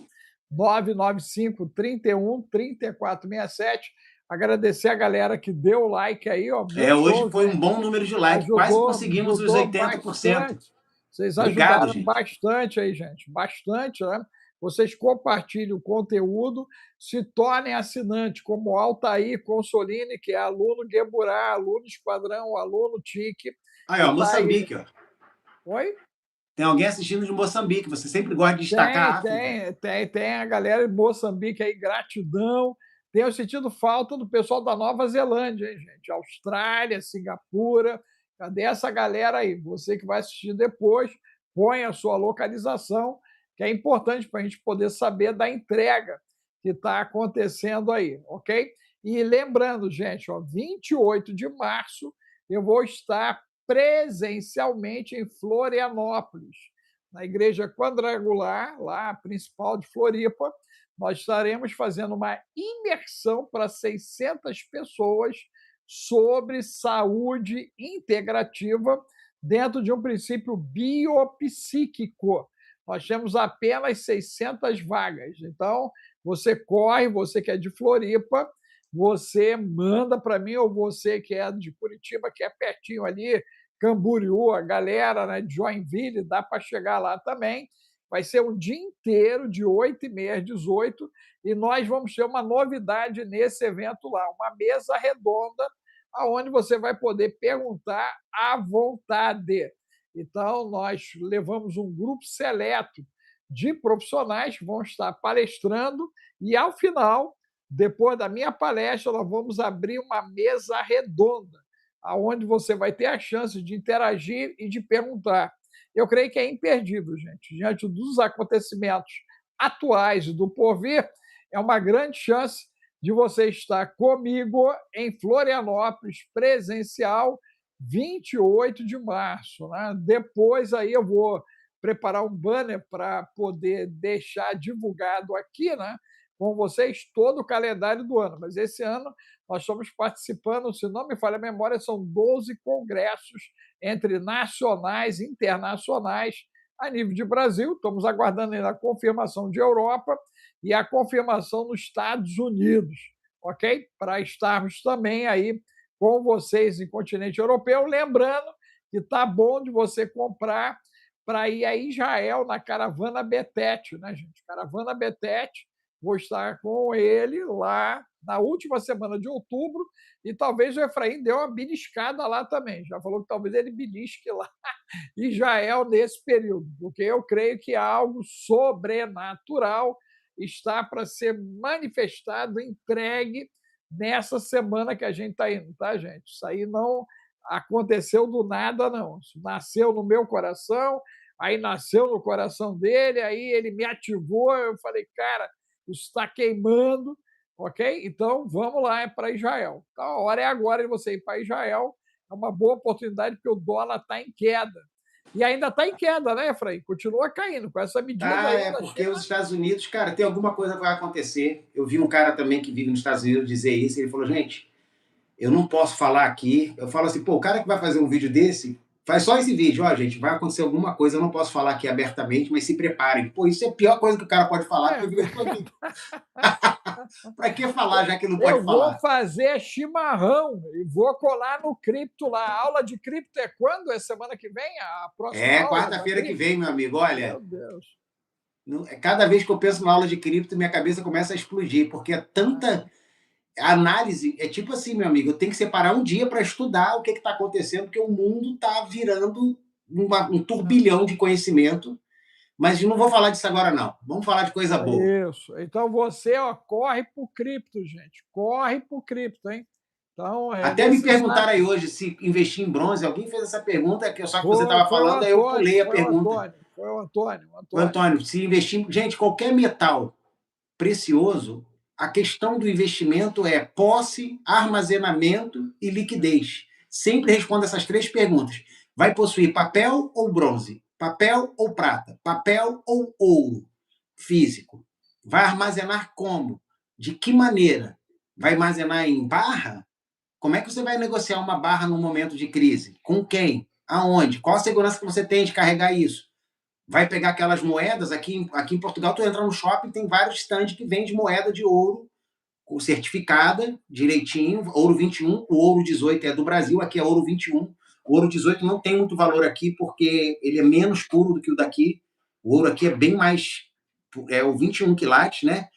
[SPEAKER 1] 995 31 34 67. Agradecer a galera que deu o like aí, ó. Muito
[SPEAKER 2] Hoje
[SPEAKER 1] show,
[SPEAKER 2] foi um
[SPEAKER 1] gente.
[SPEAKER 2] bom número de likes, quase conseguimos os
[SPEAKER 1] Ajudou
[SPEAKER 2] 80%.
[SPEAKER 1] bastante. Vocês
[SPEAKER 2] Obrigado,
[SPEAKER 1] ajudaram
[SPEAKER 2] gente.
[SPEAKER 1] bastante aí, gente. Bastante, né? Vocês compartilhem o conteúdo, se tornem assinante, como Altair Consolini, que é aluno Gueburá, aluno Esquadrão, aluno TIC.
[SPEAKER 2] Aí, ó,
[SPEAKER 1] Tá
[SPEAKER 2] Moçambique,
[SPEAKER 1] aí.
[SPEAKER 2] ó.
[SPEAKER 1] Oi?
[SPEAKER 2] Tem alguém assistindo de Moçambique. Você sempre gosta de destacar a África.
[SPEAKER 1] Tem a galera de Moçambique aí, gratidão. Tenho sentido falta do pessoal da Nova Zelândia, hein, gente? Austrália, Singapura. Cadê essa galera aí? Você que vai assistir depois, põe a sua localização, que é importante para a gente poder saber da entrega que está acontecendo aí, ok? E lembrando, gente, ó, 28 de março eu vou estar presencialmente em Florianópolis, na Igreja Quadrangular, lá a principal de Floripa. Nós estaremos fazendo uma imersão para 600 pessoas sobre saúde integrativa dentro de um princípio biopsíquico. Nós temos apenas 600 vagas. Então, você corre, você que é de Floripa, você manda para mim, ou você que é de Curitiba, que é pertinho ali, Camboriú, a galera, né, de Joinville, dá para chegar lá também. Vai ser um dia inteiro, de 8h30 às 18h, e nós vamos ter uma novidade nesse evento lá, uma mesa redonda, onde você vai poder perguntar à vontade. Então, nós levamos um grupo seleto de profissionais que vão estar palestrando e, ao final, depois da minha palestra, nós vamos abrir uma mesa redonda, aonde você vai ter a chance de interagir e de perguntar. Eu creio que é imperdível, gente. Diante dos acontecimentos atuais e do porvir, é uma grande chance de você estar comigo em Florianópolis, presencial, 28 de março. Né? Depois aí eu vou preparar um banner para poder deixar divulgado aqui, né, com vocês, todo o calendário do ano. Mas esse ano nós estamos participando, se não me falha a memória, são 12 congressos entre nacionais e internacionais a nível de Brasil. Estamos aguardando ainda a confirmação de Europa e a confirmação nos Estados Unidos, ok? Para estarmos também aí com vocês em continente europeu. Lembrando que está bom de você comprar para ir a Israel na Caravana Betete, né, gente? Caravana Betete, vou estar com ele lá na última semana de outubro e talvez o Efraim dê uma beliscada lá também. Já falou que talvez ele belisque lá Israel nesse período, porque eu creio que algo sobrenatural está para ser manifestado, entregue nessa semana que a gente está indo, tá, gente? Isso aí não aconteceu do nada, não. Isso nasceu no meu coração, aí nasceu no coração dele, aí ele me ativou, eu falei, cara, isso está queimando, ok? Então, vamos lá, é para Israel. Então, a hora é agora de você ir para Israel, é uma boa oportunidade, porque o dólar está em queda. E ainda está em queda, né, Efraim? Continua caindo. Com essa medida
[SPEAKER 2] Ah,
[SPEAKER 1] aí
[SPEAKER 2] é
[SPEAKER 1] da
[SPEAKER 2] porque
[SPEAKER 1] China.
[SPEAKER 2] os Estados Unidos, cara, tem alguma coisa que vai acontecer. Eu vi um cara também que vive nos Estados Unidos dizer isso, e ele falou, gente, eu não posso falar aqui. Eu falo assim, pô, o cara que vai fazer um vídeo desse, faz só esse vídeo, ó, gente, vai acontecer alguma coisa, eu não posso falar aqui abertamente, mas se preparem. Pô, isso é a pior coisa que o cara pode falar,
[SPEAKER 1] É,
[SPEAKER 2] porque eu tô aqui. Pra que falar, já que não pode
[SPEAKER 1] eu vou
[SPEAKER 2] falar?
[SPEAKER 1] fazer chimarrão e vou colar no cripto lá. A aula de cripto é quando? É semana que vem? A próxima
[SPEAKER 2] É,
[SPEAKER 1] aula da
[SPEAKER 2] quarta-feira que
[SPEAKER 1] cripto?
[SPEAKER 2] vem, meu amigo,
[SPEAKER 1] Meu
[SPEAKER 2] olha,
[SPEAKER 1] Deus.
[SPEAKER 2] cada vez que eu penso na aula de cripto, minha cabeça começa a explodir, porque é tanta análise, é tipo assim, meu amigo, eu tenho que separar um dia para estudar o que está acontecendo, porque o mundo está virando um turbilhão de conhecimento, mas não vou falar disso agora, não. Vamos falar de coisa boa.
[SPEAKER 1] Isso. Então você, ó, corre pro cripto, gente. Corre pro cripto, hein? Então é
[SPEAKER 2] Até me perguntaram
[SPEAKER 1] necessário.
[SPEAKER 2] aí hoje se investir em bronze. Alguém fez essa pergunta, que só que você estava
[SPEAKER 1] Foi o
[SPEAKER 2] falando, aí eu
[SPEAKER 1] Antônio,
[SPEAKER 2] pulei a
[SPEAKER 1] foi o
[SPEAKER 2] pergunta.
[SPEAKER 1] Antônio, foi o Antônio, o
[SPEAKER 2] O
[SPEAKER 1] Antônio.
[SPEAKER 2] Antônio, se investir. Gente, qualquer metal precioso, a questão do investimento é posse, armazenamento e liquidez. Sempre responda essas três perguntas. Vai possuir papel ou bronze? Papel ou prata? Papel ou ouro físico? Vai armazenar como? De que maneira? Vai armazenar em barra? Como é que você vai negociar uma barra num momento de crise? Com quem? Aonde? Qual a segurança que você tem de carregar isso? Vai pegar aquelas moedas, aqui em Portugal, tu entra no shopping, tem vários stands que vende moeda de ouro certificada direitinho, ouro 21, o ouro 18 é do Brasil, aqui é ouro 21. O ouro 18 não tem muito valor aqui porque ele é menos puro do que o daqui. O ouro aqui é bem mais, é o 21 quilates, né?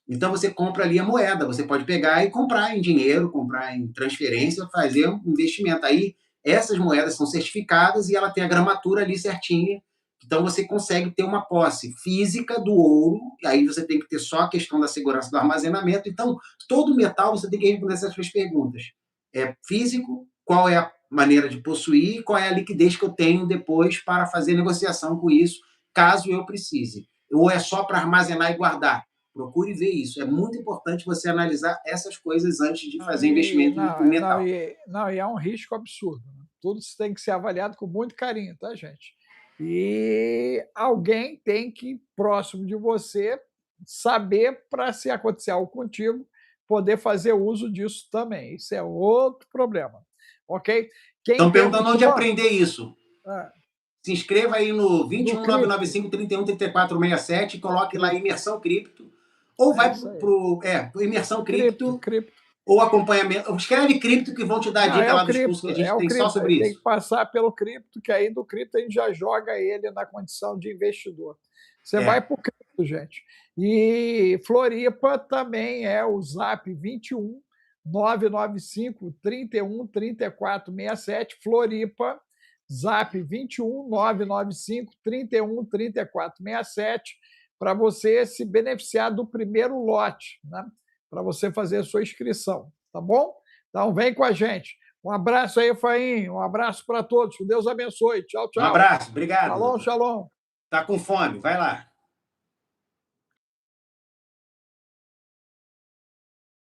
[SPEAKER 2] Então você compra ali a moeda, você pode pegar e comprar em dinheiro, comprar em transferência, fazer um investimento. Aí essas moedas são certificadas e ela tem a gramatura ali certinha. Então você consegue ter uma posse física do ouro, e aí você tem que ter só a questão da segurança do armazenamento. Então, todo metal você tem que responder essas três perguntas. É físico, qual é a maneira de possuir, qual é a liquidez que eu tenho depois para fazer negociação com isso, caso eu precise. Ou é só para armazenar e guardar? Procure ver isso. É muito importante você analisar essas coisas antes de fazer investimento em metal.
[SPEAKER 1] E é um risco absurdo. Né? Tudo isso tem que ser avaliado com muito carinho, tá, gente? E alguém tem que, próximo de você, saber para, se acontecer algo contigo, poder fazer uso disso também. Isso é outro problema. Ok? Quem
[SPEAKER 2] Estão
[SPEAKER 1] tem um
[SPEAKER 2] perguntando onde
[SPEAKER 1] plano.
[SPEAKER 2] aprender isso. Se inscreva aí no
[SPEAKER 1] Do
[SPEAKER 2] 21
[SPEAKER 1] cripto.
[SPEAKER 2] 995 31 34 67 e coloque lá
[SPEAKER 1] Cripto.
[SPEAKER 2] Imersão Cripto. Ou
[SPEAKER 1] É
[SPEAKER 2] vai
[SPEAKER 1] isso aí.
[SPEAKER 2] pro Imersão
[SPEAKER 1] Cripto,
[SPEAKER 2] Cripto,
[SPEAKER 1] cripto.
[SPEAKER 2] ou acompanhamento. Escreve Cripto que vão te dar a
[SPEAKER 1] Não,
[SPEAKER 2] dica lá dos cursos que a gente tem só
[SPEAKER 1] é,
[SPEAKER 2] sobre
[SPEAKER 1] tem que
[SPEAKER 2] isso.
[SPEAKER 1] passar pelo cripto, que aí do cripto a gente já joga ele na condição de investidor. Você vai
[SPEAKER 2] É.
[SPEAKER 1] para o cripto, gente. E Floripa também é o Zap 21 995 31 34 67. Floripa Zap 21 995 31 34 67, para você se beneficiar do primeiro lote, né? Para você fazer a sua inscrição, tá bom? Então, vem com a gente. Um abraço aí, Efraim. Um abraço para todos. Que Deus abençoe. Tchau,
[SPEAKER 2] Um
[SPEAKER 1] tchau.
[SPEAKER 2] abraço, obrigado,
[SPEAKER 1] Shalom,
[SPEAKER 2] doutor.
[SPEAKER 1] shalom.
[SPEAKER 2] Tá com fome, vai lá.